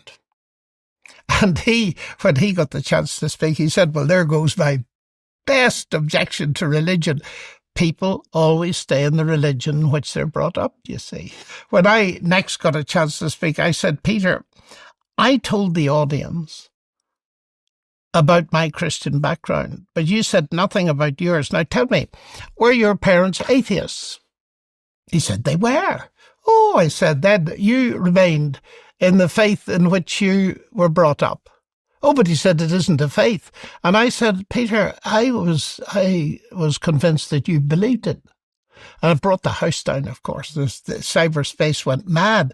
And when he got the chance to speak, he said, well, there goes my best objection to religion. people always stay in the religion in which they're brought up, you see. When I next got a chance to speak, I said, Peter, I told the audience about my Christian background, but you said nothing about yours. Now tell me, were your parents atheists? He said they were. Oh, I said, then you remained in the faith in which you were brought up. Oh, but he said it isn't a faith. And I said, Peter, I was convinced that you believed it. And it brought the house down, of course. The cyberspace went mad.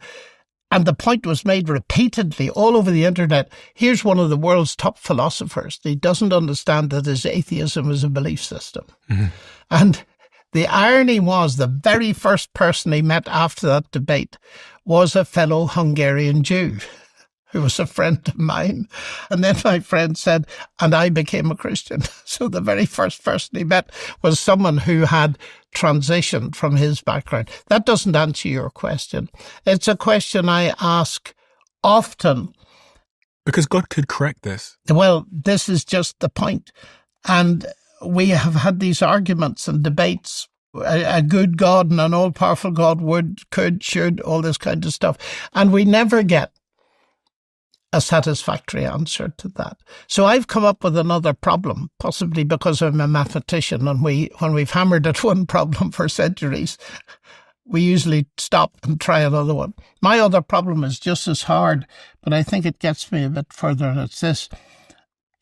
And the point was made repeatedly all over the internet. Here's one of the world's top philosophers. He doesn't understand that his atheism is a belief system. Mm-hmm. And the irony was the very first person he met after that debate was a fellow Hungarian Jew who was a friend of mine. And then my friend said, and I became a Christian. So the very first person he met was someone who had transitioned from his background. That doesn't answer your question. It's a question I ask often. Because God could correct this. Well, this is just the point. And we have had these arguments and debates. A good God and an all-powerful God would, could, should, all this kind of stuff. And we never get a satisfactory answer to that. So I've come up with another problem, possibly because I'm a mathematician, and when we've hammered at one problem for centuries, we usually stop and try another one. My other problem is just as hard, but I think it gets me a bit further, and it's this.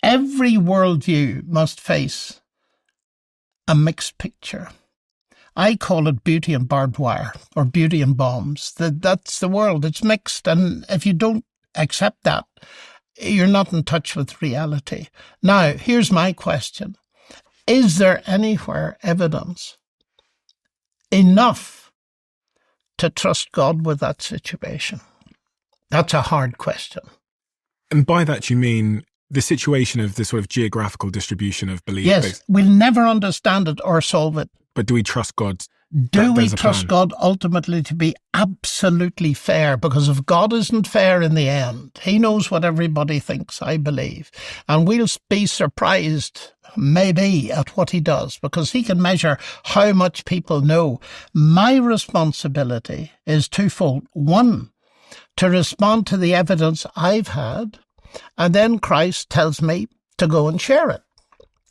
Every worldview must face a mixed picture. I call it beauty and barbed wire, or beauty and bombs. That's the world. It's mixed, and if you don't accept that, you're not in touch with reality. Now, here's my question. Is there anywhere evidence enough to trust God with that situation? That's a hard question. And by that you mean the situation of the sort of geographical distribution of belief? Yes, we'll never understand it or solve it. But do we trust God? Do we trust God ultimately to be absolutely fair? Because if God isn't fair in the end, he knows what everybody thinks, I believe. And we'll be surprised, maybe, at what he does, because he can measure how much people know. My responsibility is twofold. One, to respond to the evidence I've had, and then Christ tells me to go and share it.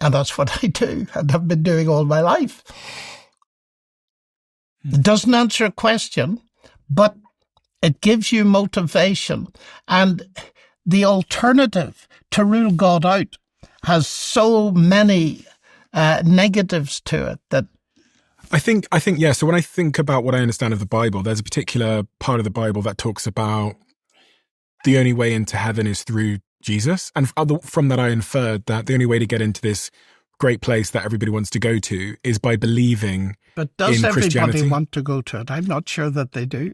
And that's what I do, and I've been doing all my life. It doesn't answer a question, but it gives you motivation. And the alternative, to rule God out, has so many negatives to it that I think, yeah. So when I think about what I understand of the Bible, there's a particular part of the Bible that talks about the only way into heaven is through Jesus. And from that, I inferred that the only way to get into this great place that everybody wants to go to is by believing But does in everybody Christianity. want to go to it? I'm not sure that they do.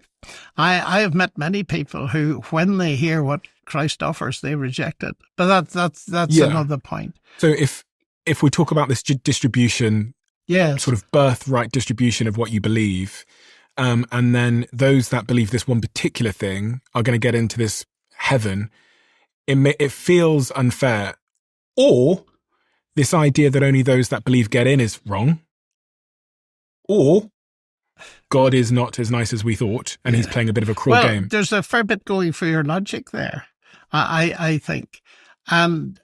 I have met many people who, when they hear what Christ offers, they reject it. But that's another point. So if we talk about this distribution, yes, sort of birthright distribution of what you believe, and then those that believe this one particular thing are going to get into this heaven, it feels unfair. Or this idea that only those that believe get in is wrong. Or God is not as nice as we thought, and he's playing a bit of a cruel game. There's a fair bit going for your logic there, I think. And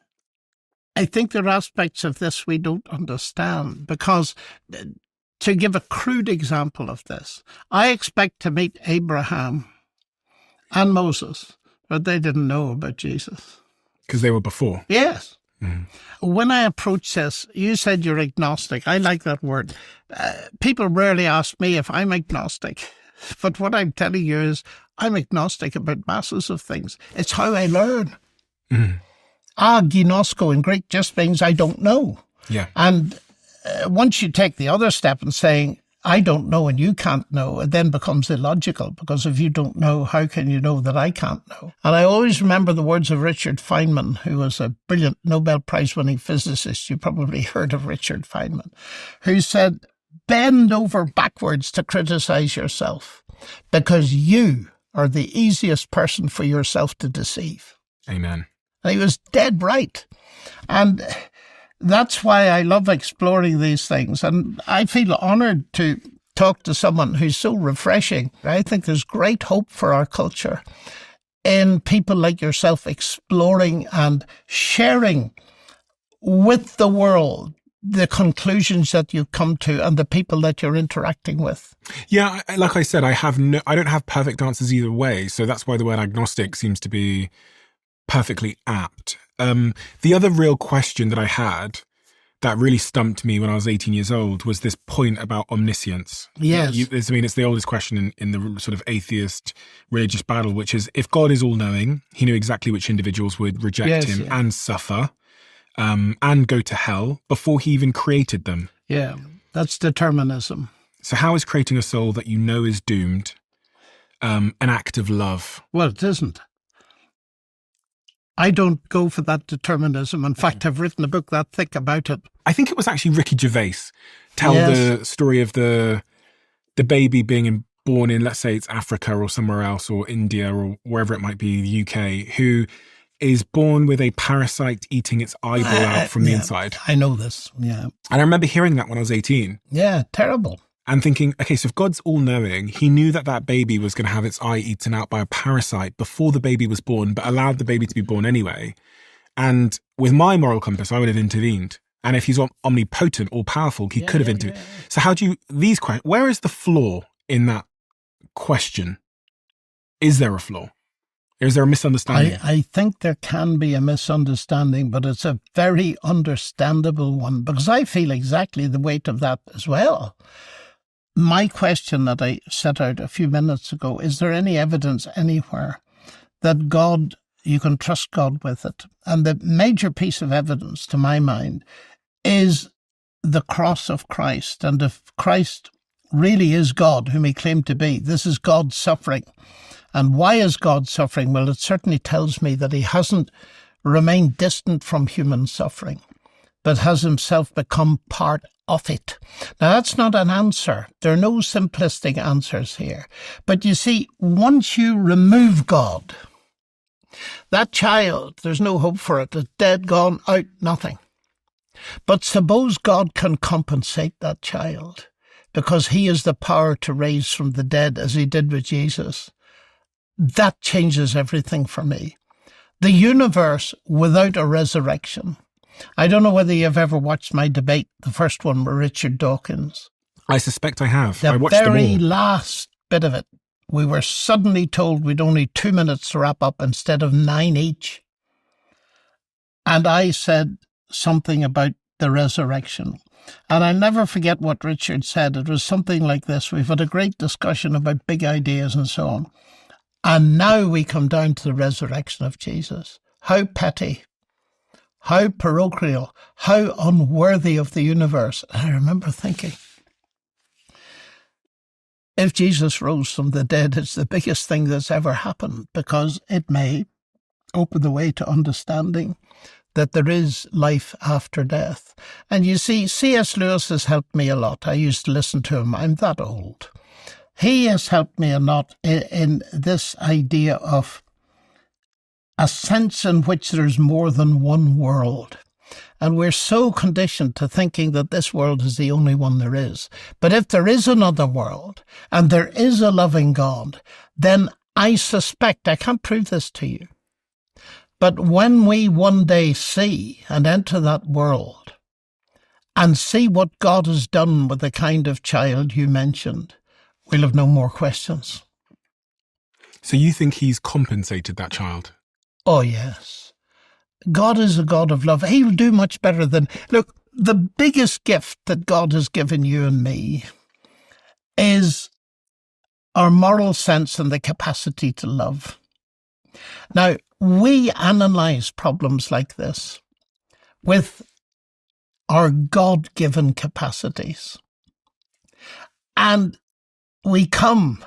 I think there are aspects of this we don't understand, because to give a crude example of this, I expect to meet Abraham and Moses, but they didn't know about Jesus. Because they were before. Yes. Mm. When I approach this, you said you're agnostic. I like that word. People rarely ask me if I'm agnostic. But what I'm telling you is I'm agnostic about masses of things. It's how I learn. Mm. Ginosko in Greek just means I don't know. Yeah. And once you take the other step and saying, I don't know and you can't know, it then becomes illogical, because if you don't know, how can you know that I can't know? And I always remember the words of Richard Feynman, who was a brilliant Nobel Prize-winning physicist. You probably heard of Richard Feynman, who said, bend over backwards to criticize yourself, because you are the easiest person for yourself to deceive. Amen. And he was dead right. And That's why I love exploring these things. And I feel honoured to talk to someone who's so refreshing. I think there's great hope for our culture in people like yourself exploring and sharing with the world the conclusions that you've come to and the people that you're interacting with. Yeah, like I said, I don't have perfect answers either way. So that's why the word agnostic seems to be perfectly apt. The other real question that I had that really stumped me when I was 18 years old was this point about omniscience. Yes. It's the oldest question in the sort of atheist religious battle, which is, if God is all-knowing, he knew exactly which individuals would reject him and suffer and go to hell before he even created them. Yeah, that's determinism. So how is creating a soul that you know is doomed an act of love? Well, it isn't. I don't go for that determinism. In fact, I've written a book that thick about it. I think it was actually Ricky Gervais tell the story of the baby being born in, let's say it's Africa or somewhere else, or India or wherever it might be, the UK, who is born with a parasite eating its eyeball out from the inside. I know this, yeah. And I remember hearing that when I was 18. Yeah, terrible. And thinking, okay, so if God's all-knowing, he knew that baby was going to have its eye eaten out by a parasite before the baby was born, but allowed the baby to be born anyway. And with my moral compass, I would have intervened. And if he's omnipotent, all-powerful, he could have intervened. Yeah. So how do you, where is the flaw in that question? Is there a flaw? Or is there a misunderstanding? I think there can be a misunderstanding, but it's a very understandable one, because I feel exactly the weight of that as well. My question that I set out a few minutes ago, is there any evidence anywhere that God, you can trust God with it? And the major piece of evidence, to my mind, is the cross of Christ. And if Christ really is God, whom he claimed to be, this is God's suffering. And why is God suffering? Well, it certainly tells me that he hasn't remained distant from human suffering, but has himself become part of it. Now, that's not an answer. There are no simplistic answers here. But you see, once you remove God, that child, there's no hope for it. It's dead, gone, out, nothing. But suppose God can compensate that child, because he has the power to raise from the dead, as he did with Jesus. That changes everything for me. The universe without a resurrection. I don't know whether you've ever watched my debate, the first one with Richard Dawkins. I suspect I have. I watched them all. The very last bit of it, we were suddenly told we'd only 2 minutes to wrap up instead of 9 each. And I said something about the resurrection. And I'll never forget what Richard said. It was something like this. We've had a great discussion about big ideas and so on. And now we come down to the resurrection of Jesus. How petty, how parochial, how unworthy of the universe. And I remember thinking, if Jesus rose from the dead, it's the biggest thing that's ever happened, because it may open the way to understanding that there is life after death. And you see, C.S. Lewis has helped me a lot. I used to listen to him. I'm that old. He has helped me a lot in this idea of a sense in which there's more than one world. And we're so conditioned to thinking that this world is the only one there is. But if there is another world, and there is a loving God, then I suspect, I can't prove this to you, but when we one day see and enter that world and see what God has done with the kind of child you mentioned, we'll have no more questions. So you think he's compensated that child? Oh, yes. God is a God of love. He'll do much better than... Look, the biggest gift that God has given you and me is our moral sense and the capacity to love. Now, we analyze problems like this with our God-given capacities. And we come,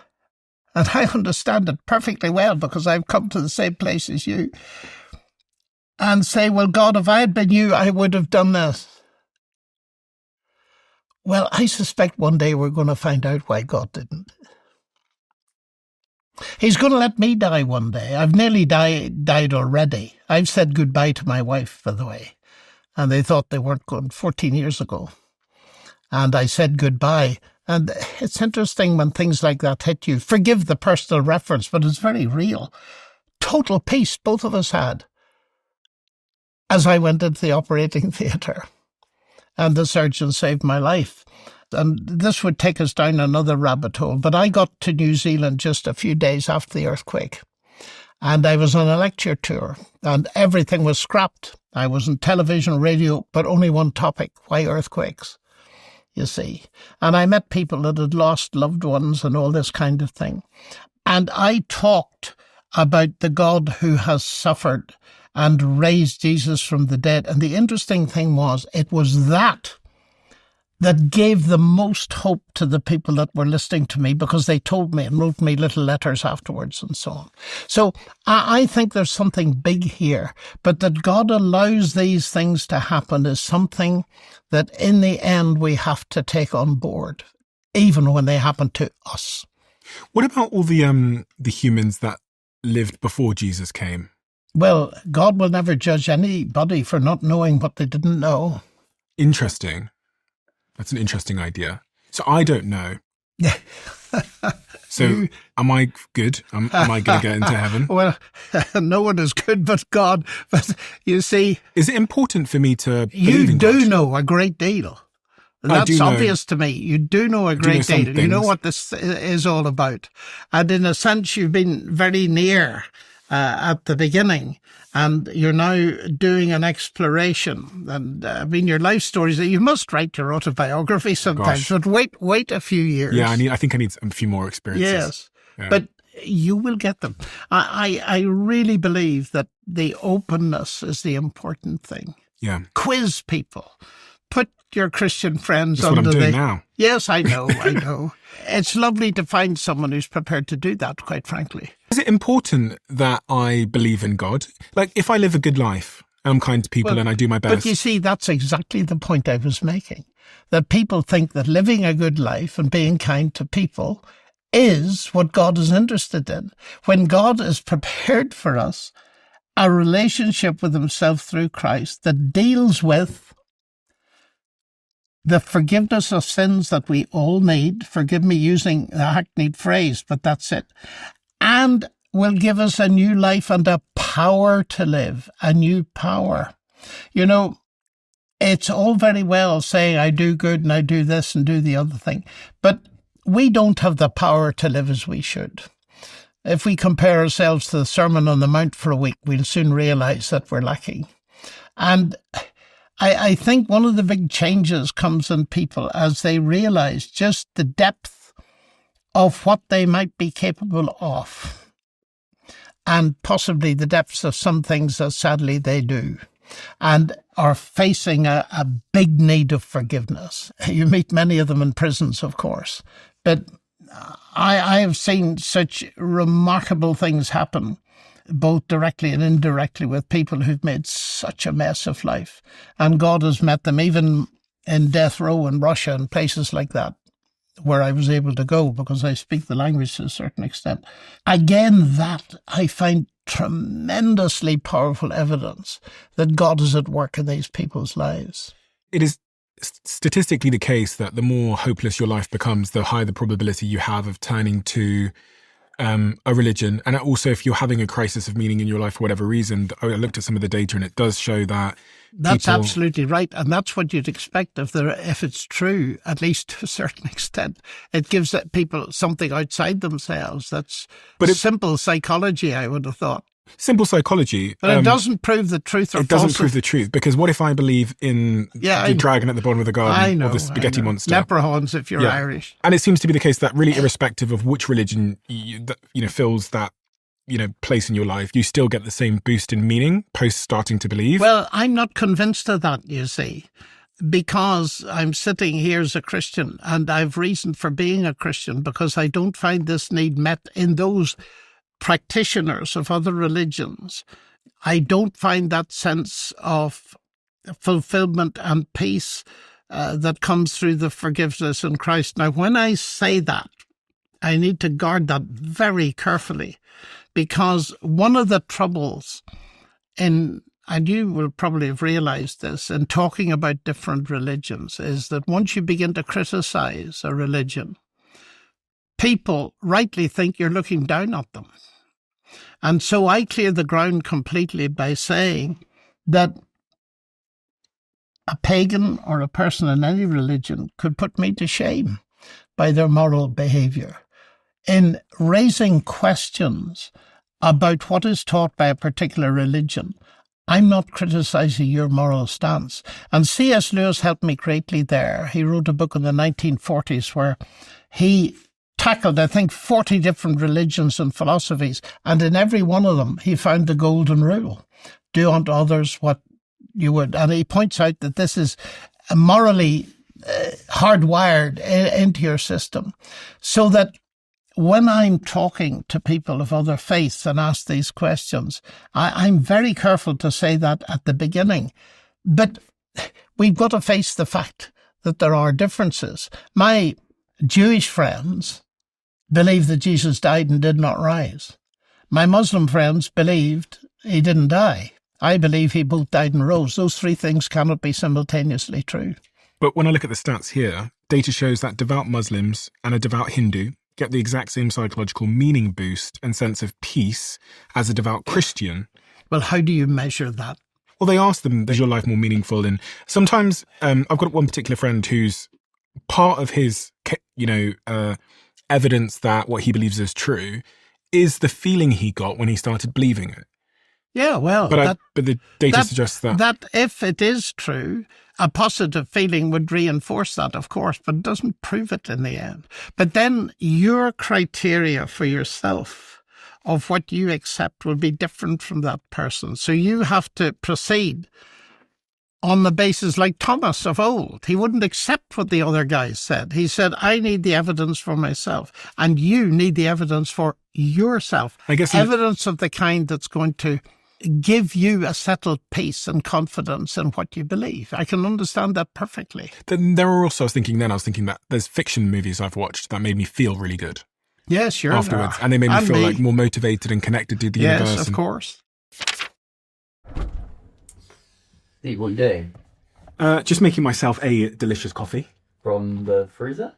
and I understand it perfectly well because I've come to the same place as you, and say, well, God, if I had been you, I would have done this. Well, I suspect one day we're going to find out why God didn't. He's going to let me die one day. I've nearly died already. I've said goodbye to my wife, by the way. and they thought they weren't going 14 years ago. And I said goodbye. And it's interesting when things like that hit you. Forgive the personal reference, but it's very real. Total peace both of us had as I went into the operating theatre. And the surgeon saved my life. And this would take us down another rabbit hole. But I got to New Zealand just a few days after the earthquake. And I was on a lecture tour, and everything was scrapped. I was on television, radio, but only one topic: why earthquakes? You see. And I met people that had lost loved ones and all this kind of thing. And I talked about the God who has suffered and raised Jesus from the dead. And the interesting thing was, it was that gave the most hope to the people that were listening to me, because they told me and wrote me little letters afterwards and so on. So I think there's something big here, but that God allows these things to happen is something that in the end we have to take on board, even when they happen to us. What about all the humans that lived before Jesus came? Well, God will never judge anybody for not knowing what they didn't know. Interesting. That's an interesting idea. So I don't know. So am I good? Am I going to get into heaven? Well, no one is good but God. But you see... Is it important for me to believe in God? You do know a great deal. That's obvious to me. You do know a great deal. You know what this is all about. And in a sense, you've been very near at the beginning. And you're now doing an exploration. And I mean, your life stories, you must write your autobiography sometimes, but wait a few years. Yeah, I think I need a few more experiences. Yes, yeah. But you will get them. I really believe that the openness is the important thing. Yeah. Quiz people. Put your Christian friends That's under what I'm doing now. Yes, I know. It's lovely to find someone who's prepared to do that, quite frankly. Is it important that I believe in God? Like, if I live a good life, I'm kind to people and I do my best. But you see, that's exactly the point I was making. That people think that living a good life and being kind to people is what God is interested in. When God is prepared for us a relationship with himself through Christ that deals with the forgiveness of sins that we all need, forgive me using the hackneyed phrase, but that's it, and will give us a new life and a power to live, a new power. You know, it's all very well saying I do good and I do this and do the other thing, but we don't have the power to live as we should. If we compare ourselves to the Sermon on the Mount for a week, we'll soon realize that we're lacking. And I think one of the big changes comes in people as they realize just the depth of what they might be capable of, and possibly the depths of some things that sadly they do, and are facing a big need of forgiveness. You meet many of them in prisons, of course, but I have seen such remarkable things happen, both directly and indirectly, with people who've made such a mess of life. And God has met them, even in death row in Russia and places like that, where I was able to go because I speak the language to a certain extent. Again, that I find tremendously powerful evidence that God is at work in these people's lives. It is statistically the case that the more hopeless your life becomes, the higher the probability you have of turning to a religion. And also, if you're having a crisis of meaning in your life for whatever reason, I looked at some of the data and it does show that that's absolutely right. And that's what you'd expect if it's true, at least to a certain extent. It gives people something outside themselves. That's simple psychology, I would have thought. Simple psychology. But it doesn't prove the truth or it doesn't prove the truth, because what if I believe in the dragon at the bottom of the garden or the spaghetti monster? Leprechauns if you're Irish. And it seems to be the case that really irrespective of which religion fills that place in your life, you still get the same boost in meaning post starting to believe. Well, I'm not convinced of that, you see, because I'm sitting here as a Christian and I've reason for being a Christian, because I don't find this need met in those practitioners of other religions. I don't find that sense of fulfillment and peace that comes through the forgiveness in Christ. Now, when I say that, I need to guard that very carefully, because one of the troubles in and you will probably have realized this in talking about different religions, is that once you begin to criticize a religion, people rightly think you're looking down at them. And so I clear the ground completely by saying that a pagan or a person in any religion could put me to shame by their moral behavior. In raising questions about what is taught by a particular religion, I'm not criticizing your moral stance. And C.S. Lewis helped me greatly there. He wrote a book in the 1940s where he tackled, I think, 40 different religions and philosophies, and in every one of them he found the golden rule: do unto others what you would. And he points out that this is morally hardwired into your system, so that when I'm talking to people of other faiths and ask these questions, I'm very careful to say that at the beginning. But we've got to face the fact that there are differences. My Jewish friends believe that Jesus died and did not rise. My Muslim friends believed he didn't die. I believe he both died and rose. Those three things cannot be simultaneously true. But when I look at the stats here, data shows that devout Muslims and a devout Hindu get the exact same psychological meaning boost and sense of peace as a devout Christian. Well, how do you measure that? Well, they ask them, is your life more meaningful? And sometimes I've got one particular friend who's part of his, evidence that what he believes is true is the feeling he got when he started believing it. Yeah, well, but the data suggests that. That if it is true, a positive feeling would reinforce that, of course, but it doesn't prove it in the end. But then your criteria for yourself of what you accept will be different from that person. So you have to proceed on the basis like Thomas of old. He wouldn't accept what the other guys said. He said, I need the evidence for myself, and you need the evidence for yourself. I guess evidence of the kind that's going to give you a settled peace and confidence in what you believe. I can understand that perfectly. Then there are also, I was thinking that there's fiction movies I've watched that made me feel really good. Yes, sure. Afterwards. And they made me feel like more motivated and connected to the universe. Yes, of course. Steve, what are you doing? Just making myself a delicious coffee. From the freezer?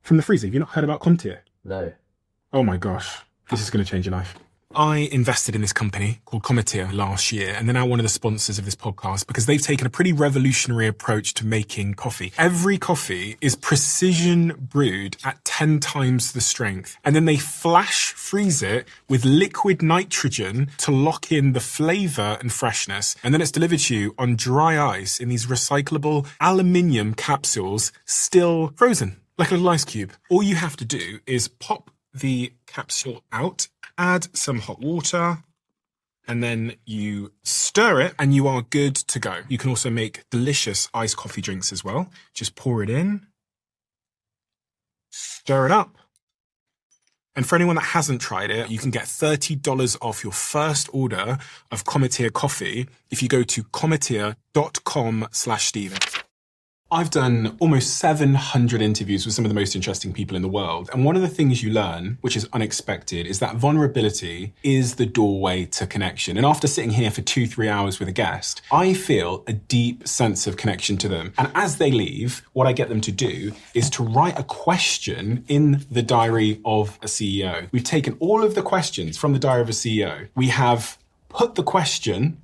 From the freezer. Have you not heard about Comtier? No. Oh my gosh. This is going to change your life. I invested in this company called Comtier last year, and they're now one of the sponsors of this podcast because they've taken a pretty revolutionary approach to making coffee. Every coffee is precision brewed at 10 times the strength, and then they flash freeze it with liquid nitrogen to lock in the flavor and freshness, and then it's delivered to you on dry ice in these recyclable aluminium capsules, still frozen, like a little ice cube. All you have to do is pop the capsule out, add some hot water, and then you stir it and you are good to go. You can also make delicious iced coffee drinks as well. Just pour it in, stir it up. And for anyone that hasn't tried it, you can get $30 off your first order of Comtier coffee if you go to comtier.com/Stephen. I've done almost 700 interviews with some of the most interesting people in the world. And one of the things you learn, which is unexpected, is that vulnerability is the doorway to connection. And after sitting here for 2-3 hours with a guest, I feel a deep sense of connection to them. And as they leave, what I get them to do is to write a question in the diary of a CEO. We've taken all of the questions from the diary of a CEO. We have put the question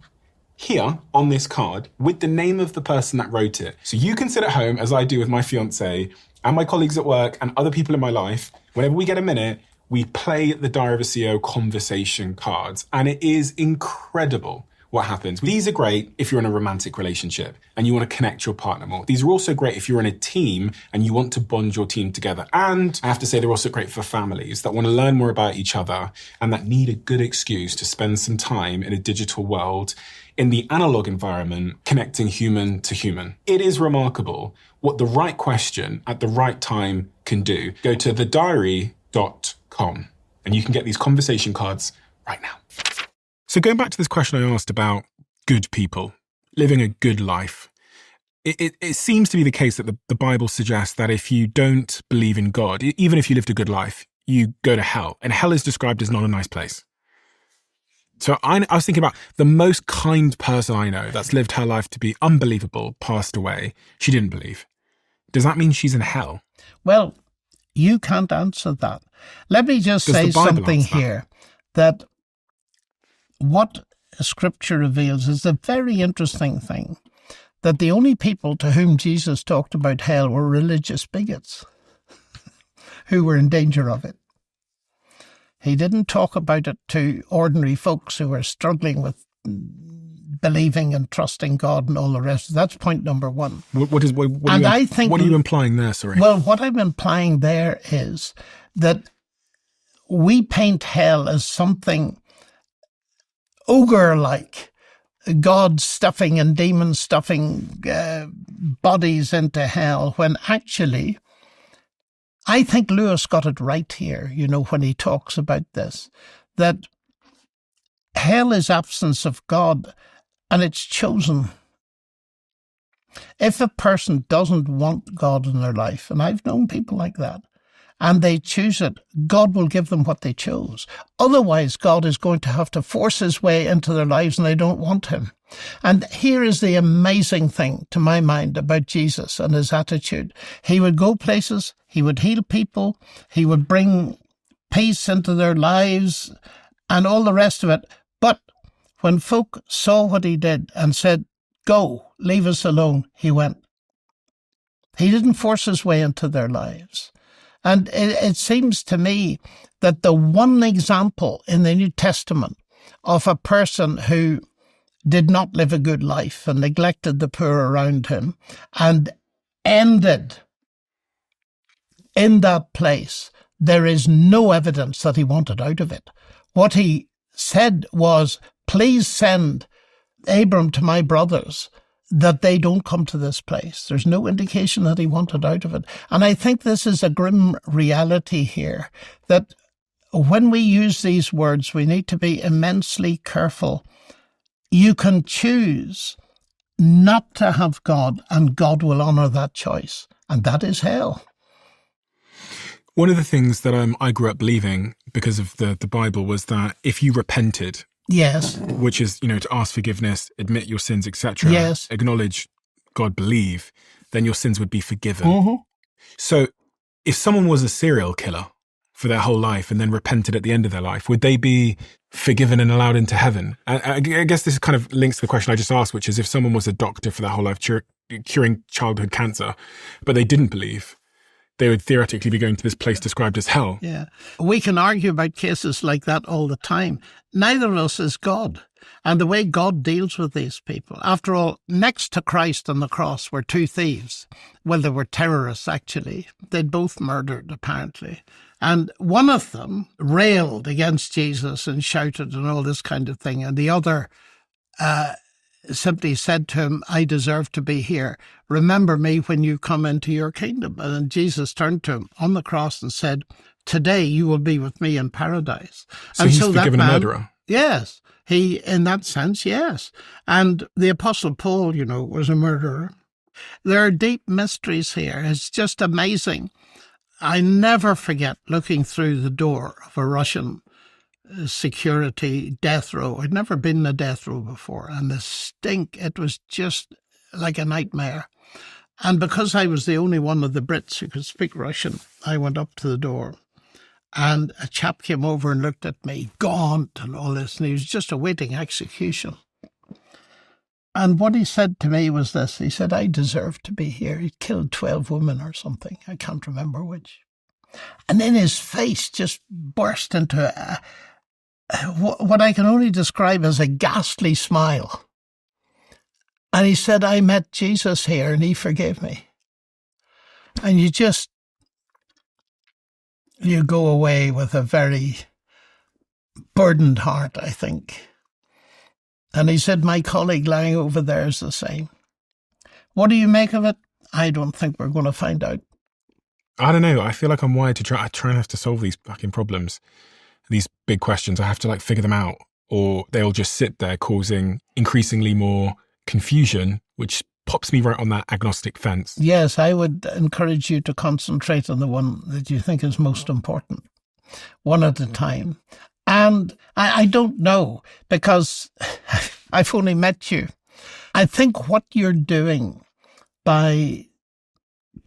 here on this card with the name of the person that wrote it. So you can sit at home, as I do with my fiance and my colleagues at work and other people in my life. Whenever we get a minute, we play the Diary of a CEO conversation cards, and it is incredible what happens. These are great if you're in a romantic relationship and you want to connect your partner more. These are also great if you're in a team and you want to bond your team together. And I have to say, they're also great for families that want to learn more about each other and that need a good excuse to spend some time in a digital world, in the analog environment, connecting human to human. It is remarkable what the right question at the right time can do. Go to thediary.com and you can get these conversation cards right now. So going back to this question I asked about good people, living a good life, it seems to be the case that the Bible suggests that if you don't believe in God, even if you lived a good life, you go to hell. And hell is described as not a nice place. So I was thinking about the most kind person I know that's lived her life to be unbelievable, passed away. She didn't believe. Does that mean she's in hell? Well, you can't answer that. Let me just Does say the Bible something answer that? here, that what Scripture reveals is a very interesting thing, that the only people to whom Jesus talked about hell were religious bigots who were in danger of it. He didn't talk about it to ordinary folks who were struggling with believing and trusting God and all the rest. That's point number one. What are you implying there? Sorry. Well, what I'm implying there is that we paint hell as something ogre-like, God stuffing and demon stuffing bodies into hell, when actually I think Lewis got it right here, when he talks about this, that hell is absence of God and it's chosen. If a person doesn't want God in their life, and I've known people like that, and they choose it, God will give them what they chose. Otherwise, God is going to have to force his way into their lives and they don't want him. And here is the amazing thing, to my mind, about Jesus and his attitude. He would go places, he would heal people, he would bring peace into their lives and all the rest of it. But when folk saw what he did and said, "Go, leave us alone," he went. He didn't force his way into their lives. And it seems to me that the one example in the New Testament of a person who did not live a good life and neglected the poor around him and ended in that place, there is no evidence that he wanted out of it. What he said was, "Please send Abram to my brothers, that they don't come to this place." There's no indication that he wanted out of it. And I think this is a grim reality here, that when we use these words, we need to be immensely careful. You can choose not to have God, and God will honour that choice. And that is hell. One of the things that I grew up believing because of the Bible was that if you repented, yes, which is, to ask forgiveness, admit your sins, etc., yes, acknowledge God, believe, then your sins would be forgiven. Mm-hmm. So if someone was a serial killer for their whole life and then repented at the end of their life, would they be forgiven and allowed into heaven? I guess this kind of links to the question I just asked, which is if someone was a doctor for their whole life curing childhood cancer, but they didn't believe, they would theoretically be going to this place described as hell. Yeah. We can argue about cases like that all the time. Neither of us is God. And the way God deals with these people, after all, next to Christ on the cross were two thieves. Well, they were terrorists, actually. They'd both murdered, apparently. And one of them railed against Jesus and shouted and all this kind of thing. And the other simply said to him, "I deserve to be here. Remember me when you come into your kingdom." And then Jesus turned to him on the cross and said, "Today you will be with me in paradise." So he's forgiven a murderer? Yes. He, in that sense, yes. And the Apostle Paul, was a murderer. There are deep mysteries here. It's just amazing. I never forget looking through the door of a Russian security death row. I'd never been in a death row before, and the stink, it was just like a nightmare. And because I was the only one of the Brits who could speak Russian, I went up to the door, and a chap came over and looked at me, gaunt and all this, and he was just awaiting execution. And what he said to me was this. He said, "I deserve to be here." He'd killed 12 women or something. I can't remember which. And then his face just burst into what I can only describe as a ghastly smile. And he said, "I met Jesus here and he forgave me." And you go away with a very burdened heart, I think. And he said, "My colleague lying over there is the same." What do you make of it? I don't think we're going to find out. I don't know. I feel like I'm wired to try and have to solve these fucking problems. These big questions. I have to figure them out, or they'll just sit there causing increasingly more confusion, which pops me right on that agnostic fence. Yes, I would encourage you to concentrate on the one that you think is most important, one at a time. And I don't know, because I've only met you. I think what you're doing by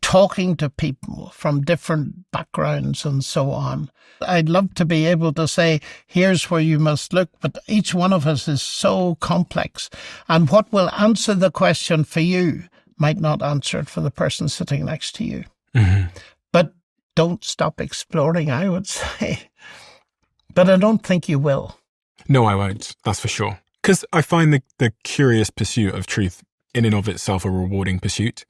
talking to people from different backgrounds and so on, I'd love to be able to say, here's where you must look, but each one of us is so complex. And what will answer the question for you might not answer it for the person sitting next to you. Mm-hmm. But don't stop exploring, I would say. But I don't think you will. No, I won't. That's for sure. Because I find the curious pursuit of truth in and of itself a rewarding pursuit,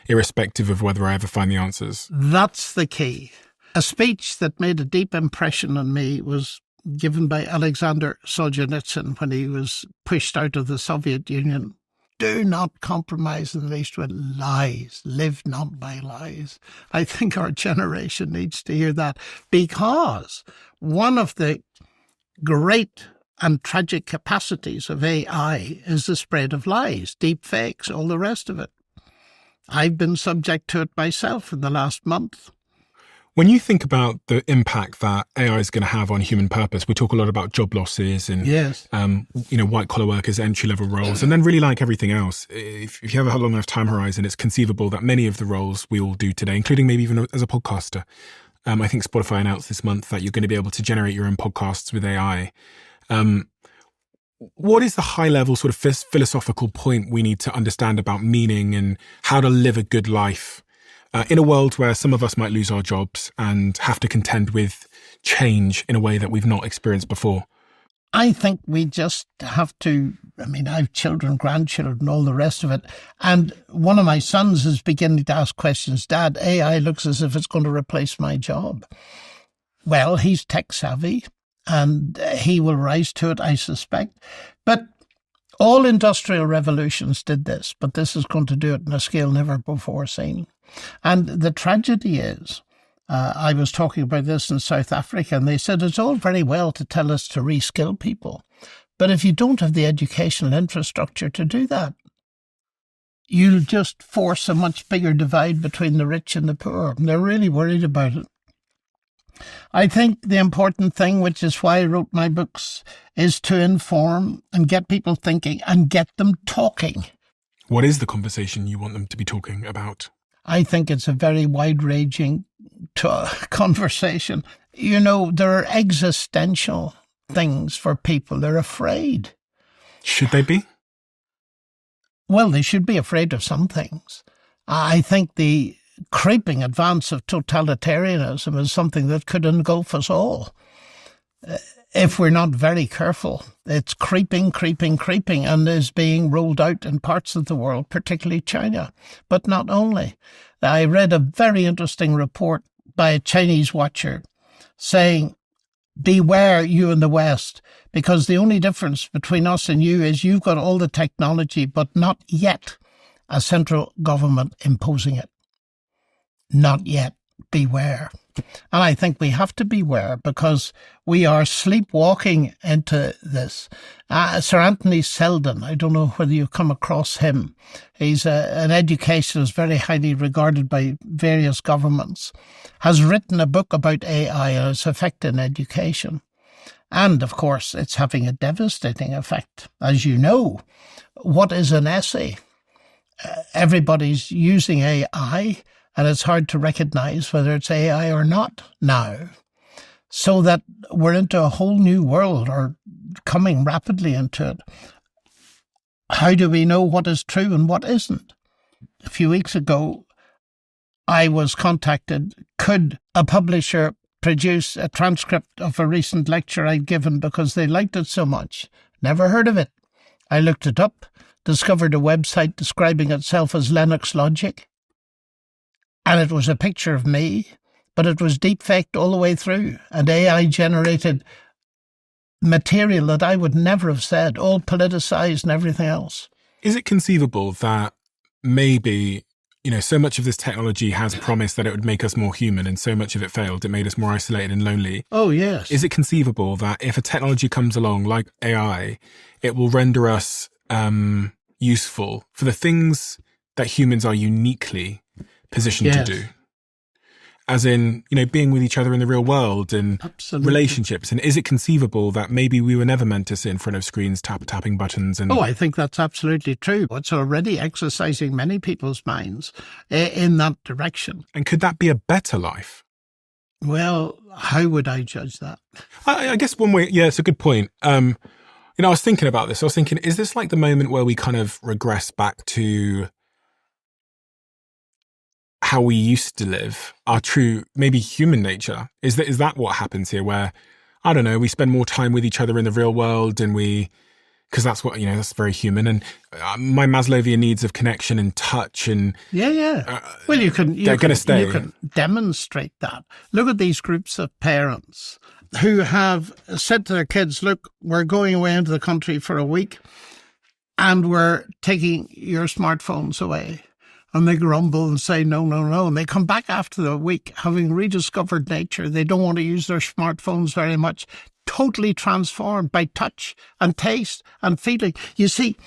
irrespective of whether I ever find the answers. That's the key. A speech that made a deep impression on me was given by Alexander Solzhenitsyn when he was pushed out of the Soviet Union. Do not compromise in the least with lies. Live not by lies. I think our generation needs to hear that, because one of the great and tragic capacities of AI is the spread of lies, deep fakes, all the rest of it. I've been subject to it myself in the last month. When you think about the impact that AI is going to have on human purpose, we talk a lot about job losses and, yes, white collar workers, entry level roles, and then really like everything else, if you have a long enough time horizon, it's conceivable that many of the roles we all do today, including maybe even as a podcaster. I think Spotify announced this month that you're going to be able to generate your own podcasts with AI. What is the high level sort of philosophical point we need to understand about meaning and how to live a good life in a world where some of us might lose our jobs and have to contend with change in a way that we've not experienced before? I think we just have to, I have children, grandchildren, all the rest of it. And one of my sons is beginning to ask questions. Dad, AI looks as if it's going to replace my job. Well, he's tech savvy and he will rise to it, I suspect. But all industrial revolutions did this, but this is going to do it on a scale never before seen. And the tragedy is, I was talking about this in South Africa, and they said it's all very well to tell us to reskill people, but if you don't have the educational infrastructure to do that, you'll just force a much bigger divide between the rich and the poor. And they're really worried about it. I think the important thing, which is why I wrote my books, is to inform and get people thinking and get them talking. What is the conversation you want them to be talking about? I think it's a very wide-ranging conversation. There are existential things for people. They're afraid. Should they be? Well, they should be afraid of some things. I think the creeping advance of totalitarianism is something that could engulf us all. If we're not very careful, it's creeping, and is being rolled out in parts of the world, particularly China. But not only. I read a very interesting report by a Chinese watcher saying, beware you in the West, because the only difference between us and you is you've got all the technology, but not yet a central government imposing it. Not yet. Beware. And I think we have to beware because we are sleepwalking into this. Sir Anthony Seldon, I don't know whether you've come across him. He's an educationist very highly regarded by various governments, has written a book about AI and its effect in education. And, of course, it's having a devastating effect. As you know, what is an essay? Everybody's using AI, and it's hard to recognize whether it's AI or not now. So that we're into a whole new world, or coming rapidly into it. How do we know what is true and what isn't? A few weeks ago, I was contacted, could a publisher produce a transcript of a recent lecture I'd given because they liked it so much? Never heard of it. I looked it up, discovered a website describing itself as Lennox Logic. And it was a picture of me, but it was deep-faked all the way through, and AI-generated material that I would never have said, all politicized and everything else. Is it conceivable that maybe, so much of this technology has promised that it would make us more human, and so much of it failed, it made us more isolated and lonely? Oh, yes. Is it conceivable that if a technology comes along like AI, it will render us useful for the things that humans are uniquely positioned to do? as in, being with each other in the real world and Absolutely. relationships. And is it conceivable that maybe we were never meant to sit in front of screens, tapping buttons? And Oh, I think that's absolutely true. It's already exercising many people's minds in that direction. And could that be a better life? Well, how would I judge that? I guess one way, yeah, it's a good point. I was thinking about this. I was thinking, is this like the moment where we kind of regress back to how we used to live, our true, maybe human nature? Is that what happens here, where, I don't know, we spend more time with each other in the real world, and because that's what, that's very human. And my Maslowian needs of connection and touch and... Yeah. Well, you can demonstrate that. Look at these groups of parents who have said to their kids, look, we're going away into the country for a week and we're taking your smartphones away. And they grumble and say, no. And they come back after the week, having rediscovered nature. They don't want to use their smartphones very much. Totally transformed by touch and taste and feeling. You see,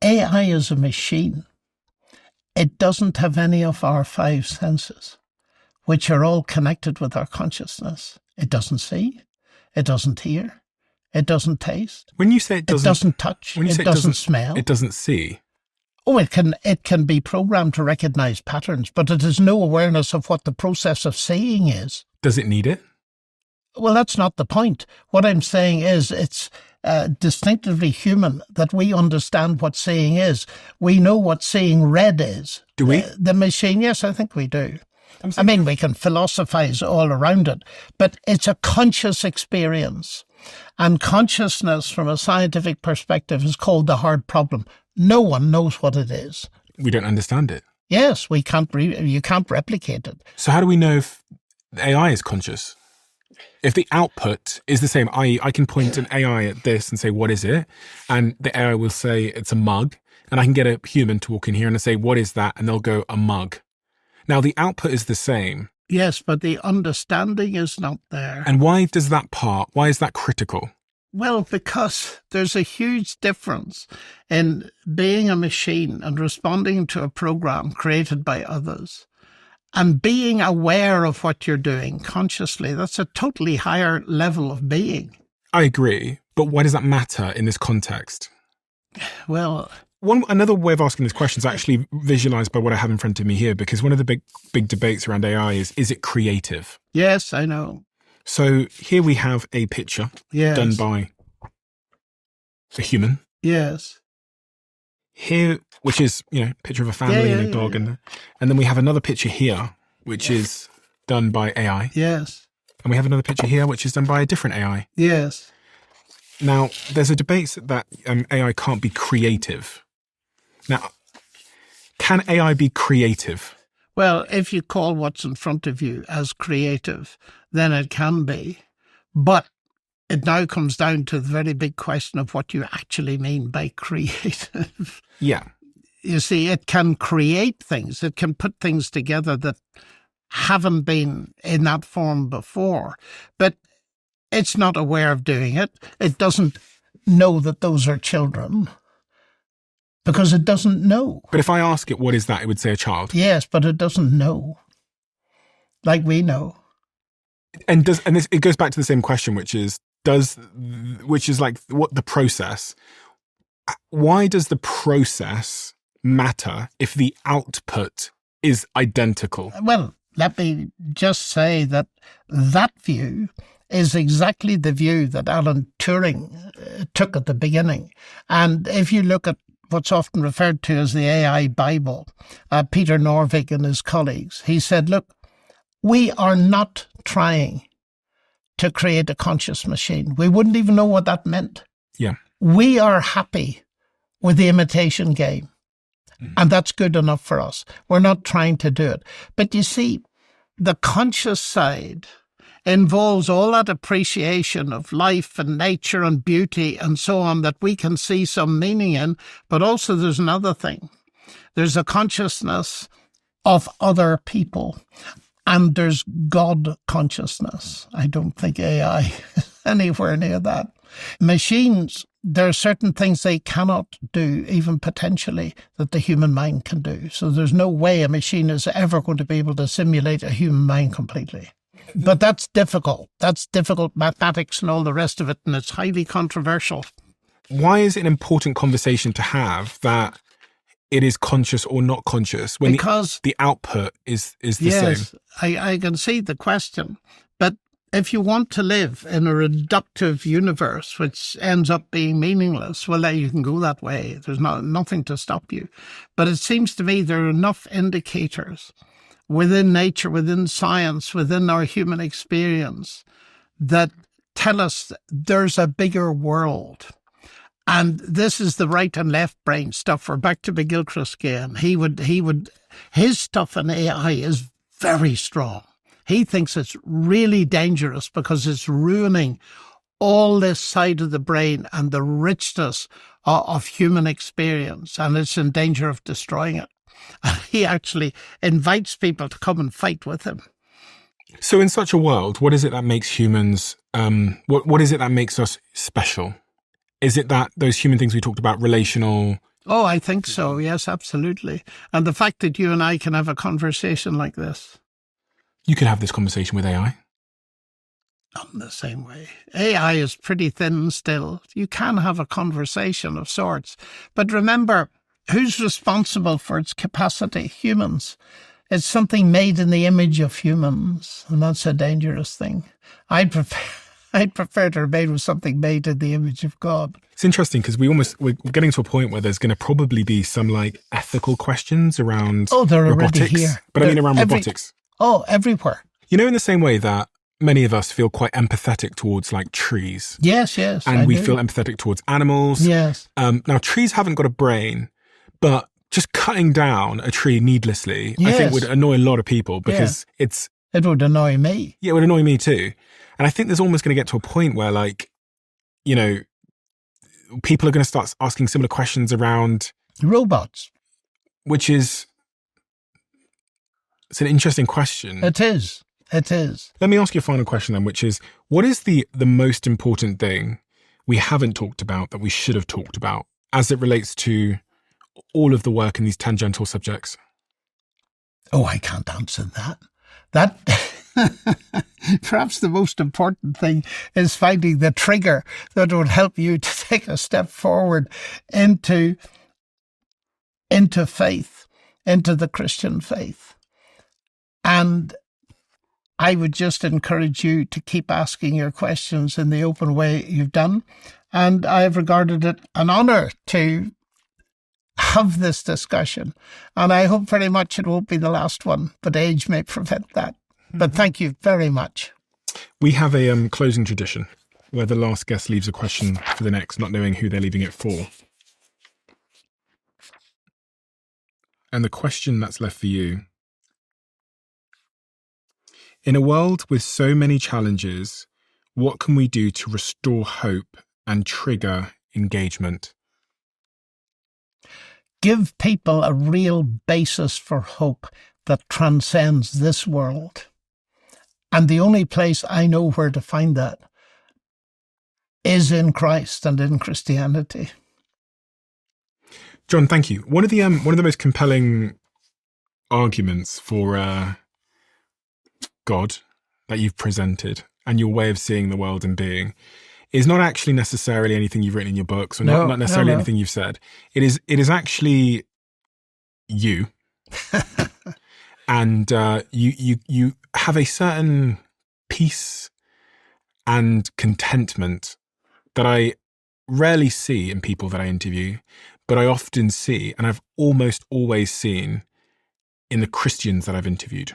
AI is a machine. It doesn't have any of our five senses, which are all connected with our consciousness. It doesn't see. It doesn't hear. It doesn't taste. When you say it doesn't touch. When you say it doesn't smell. It doesn't see. Oh, it can be programmed to recognize patterns, but it has no awareness of what the process of seeing is. Does it need it? Well, that's not the point. What I'm saying is it's distinctively human that we understand what seeing is. We know what seeing red is. Do we? The machine, yes, I think we do. I mean, we can philosophize all around it, but it's a conscious experience. And consciousness, from a scientific perspective, is called the hard problem. No one knows what it is. We don't understand it. Yes, you can't replicate it. So how do we know if AI is conscious? If the output is the same, i.e. I can point an AI at this and say, what is it? And the AI will say it's a mug. And I can get a human to walk in here and say, what is that? And they'll go, a mug. Now, the output is the same. Yes, but the understanding is not there. And why is that critical? Well, because there's a huge difference in being a machine and responding to a program created by others and being aware of what you're doing consciously. That's a totally higher level of being. I agree. But why does that matter in this context? Well, another way of asking this question is actually visualized by what I have in front of me here, because one of the big debates around AI is it creative? Yes, I know. So here we have a picture done by a human. Yes. Here, which is, picture of a family and a dog. And then we have another picture here, which is done by AI. Yes. And we have another picture here, which is done by a different AI. Yes. Now, there's a debate that AI can't be creative. Now, can AI be creative? Well, if you call what's in front of you as creative, then it can be. But it now comes down to the very big question of what you actually mean by creative. Yeah. You see, it can create things. It can put things together that haven't been in that form before. But it's not aware of doing it. It doesn't know that those are children because it doesn't know. But if I ask it, what is that? It would say a child. Yes, but it doesn't know like we know. And it goes back to the same question, which is like what the process. Why does the process matter if the output is identical? Well, let me just say that view is exactly the view that Alan Turing took at the beginning. And if you look at what's often referred to as the AI Bible, Peter Norvig and his colleagues, he said, look, we are not trying to create a conscious machine. We wouldn't even know what that meant. Yeah. We are happy with the imitation game. And that's good enough for us. We're not trying to do it. But you see, the conscious side involves all that appreciation of life and nature and beauty and so on that we can see some meaning in. But also there's another thing. There's a consciousness of other people. And there's God consciousness. I don't think AI is anywhere near that. Machines there are certain things they cannot do, even potentially, that the human mind can do. So there's no way a machine is ever going to be able to simulate a human mind completely. But that's difficult. That's difficult mathematics and all the rest of it, and it's highly controversial. Why is it an important conversation to have that it is conscious or not conscious when because the output is the yes, same? I can see the question. But if you want to live in a reductive universe, which ends up being meaningless, well, then you can go that way. There's nothing to stop you. But it seems to me there are enough indicators within nature, within science, within our human experience that tell us there's a bigger world. And this is the right and left brain stuff. We're back to McGilchrist again. His stuff in AI is very strong. He thinks it's really dangerous because it's ruining all this side of the brain and the richness of human experience, and it's in danger of destroying it. And he actually invites people to come and fight with him. So in such a world, what is it that makes humans, what is it that makes us special? Is it that those human things we talked about, relational? Oh, I think so. Yes, absolutely. And the fact that you and I can have a conversation like this. You could have this conversation with AI. Not in the same way. AI is pretty thin still. You can have a conversation of sorts. But remember, who's responsible for its capacity? Humans. It's something made in the image of humans, and that's a dangerous thing. I'd prefer to remain with something made in the image of God. It's interesting because we're getting to a point where there's going to probably be some like ethical questions around they're robotics. already here. But I mean around robotics. Oh, everywhere. You know, in the same way that many of us feel quite empathetic towards like trees. Yes. And we feel empathetic towards animals. Yes. Now, trees haven't got a brain, but just cutting down a tree needlessly, I think would annoy a lot of people because it would annoy me. Yeah, it would annoy me too. And I think there's almost going to get to a point where, like, you know, people are going to start asking similar questions around robots, which is, it's an interesting question. It is. Let me ask you a final question then, which is, what is the most important thing we haven't talked about that we should have talked about as it relates to all of the work in these tangential subjects? Oh, I can't answer that. Perhaps the most important thing is finding the trigger that would help you to take a step forward into faith, into the Christian faith. And I would just encourage you to keep asking your questions in the open way you've done. And I've regarded it an honour to have this discussion. And I hope very much it won't be the last one, but age may prevent that. But thank you very much. We have a closing tradition where the last guest leaves a question for the next, not knowing who they're leaving it for. And the question that's left for you: in a world with so many challenges, what can we do to restore hope and trigger engagement? Give people a real basis for hope that transcends this world. And the only place I know where to find that is in Christ and in Christianity. John, thank you. One of the most compelling arguments for God that you've presented and your way of seeing the world and being is not actually necessarily anything you've written in your books, or not necessarily anything you've said. It is actually you. And you have a certain peace and contentment that I rarely see in people that I interview, but I often see, and I've almost always seen in the Christians that I've interviewed.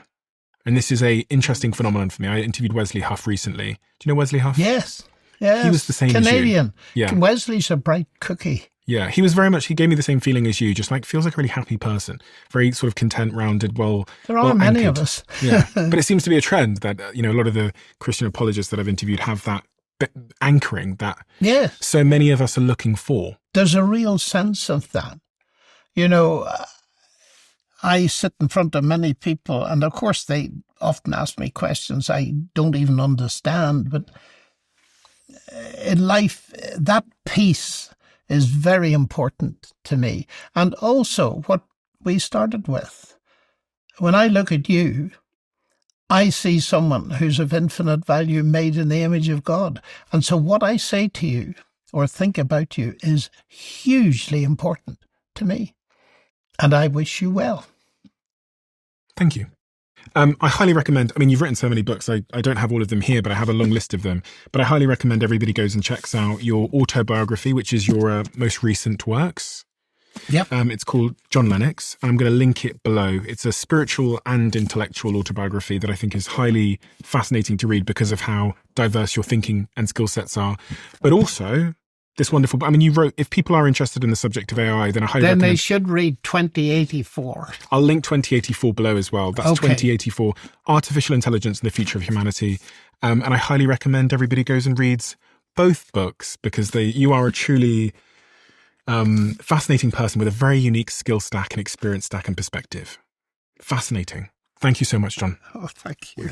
And this is a interesting phenomenon for me. I interviewed Wesley Huff recently. Do you know Wesley Huff? Yes. He was the same Canadian. as you. Yeah. Wesley's a bright cookie. Yeah, he was very much, he gave me the same feeling as you, just like feels like a really happy person, very sort of content, rounded, there are many of us. Yeah, but it seems to be a trend that, a lot of the Christian apologists that I've interviewed have that anchoring that so many of us are looking for. There's a real sense of that. I sit in front of many people, and of course they often ask me questions I don't even understand, but in life, that peace is very important to me. And also what we started with. When I look at you, I see someone who's of infinite value, made in the image of God. And so what I say to you or think about you is hugely important to me. And I wish you well. Thank you. I highly recommend, I mean, you've written so many books. I don't have all of them here, but I have a long list of them. But I highly recommend everybody goes and checks out your autobiography, which is your most recent works. Yep. It's called John Lennox. I'm going to link it below. It's a spiritual and intellectual autobiography that I think is highly fascinating to read because of how diverse your thinking and skill sets are. But also this wonderful, I mean, you wrote, if people are interested in the subject of AI, then I highly recommend. Then they should read 2084. I'll link 2084 below as well. That's Okay. 2084, Artificial Intelligence and the Future of Humanity. And I highly recommend everybody goes and reads both books because you are a truly fascinating person with a very unique skill stack and experience stack and perspective. Fascinating. Thank you so much, John. Oh, thank you.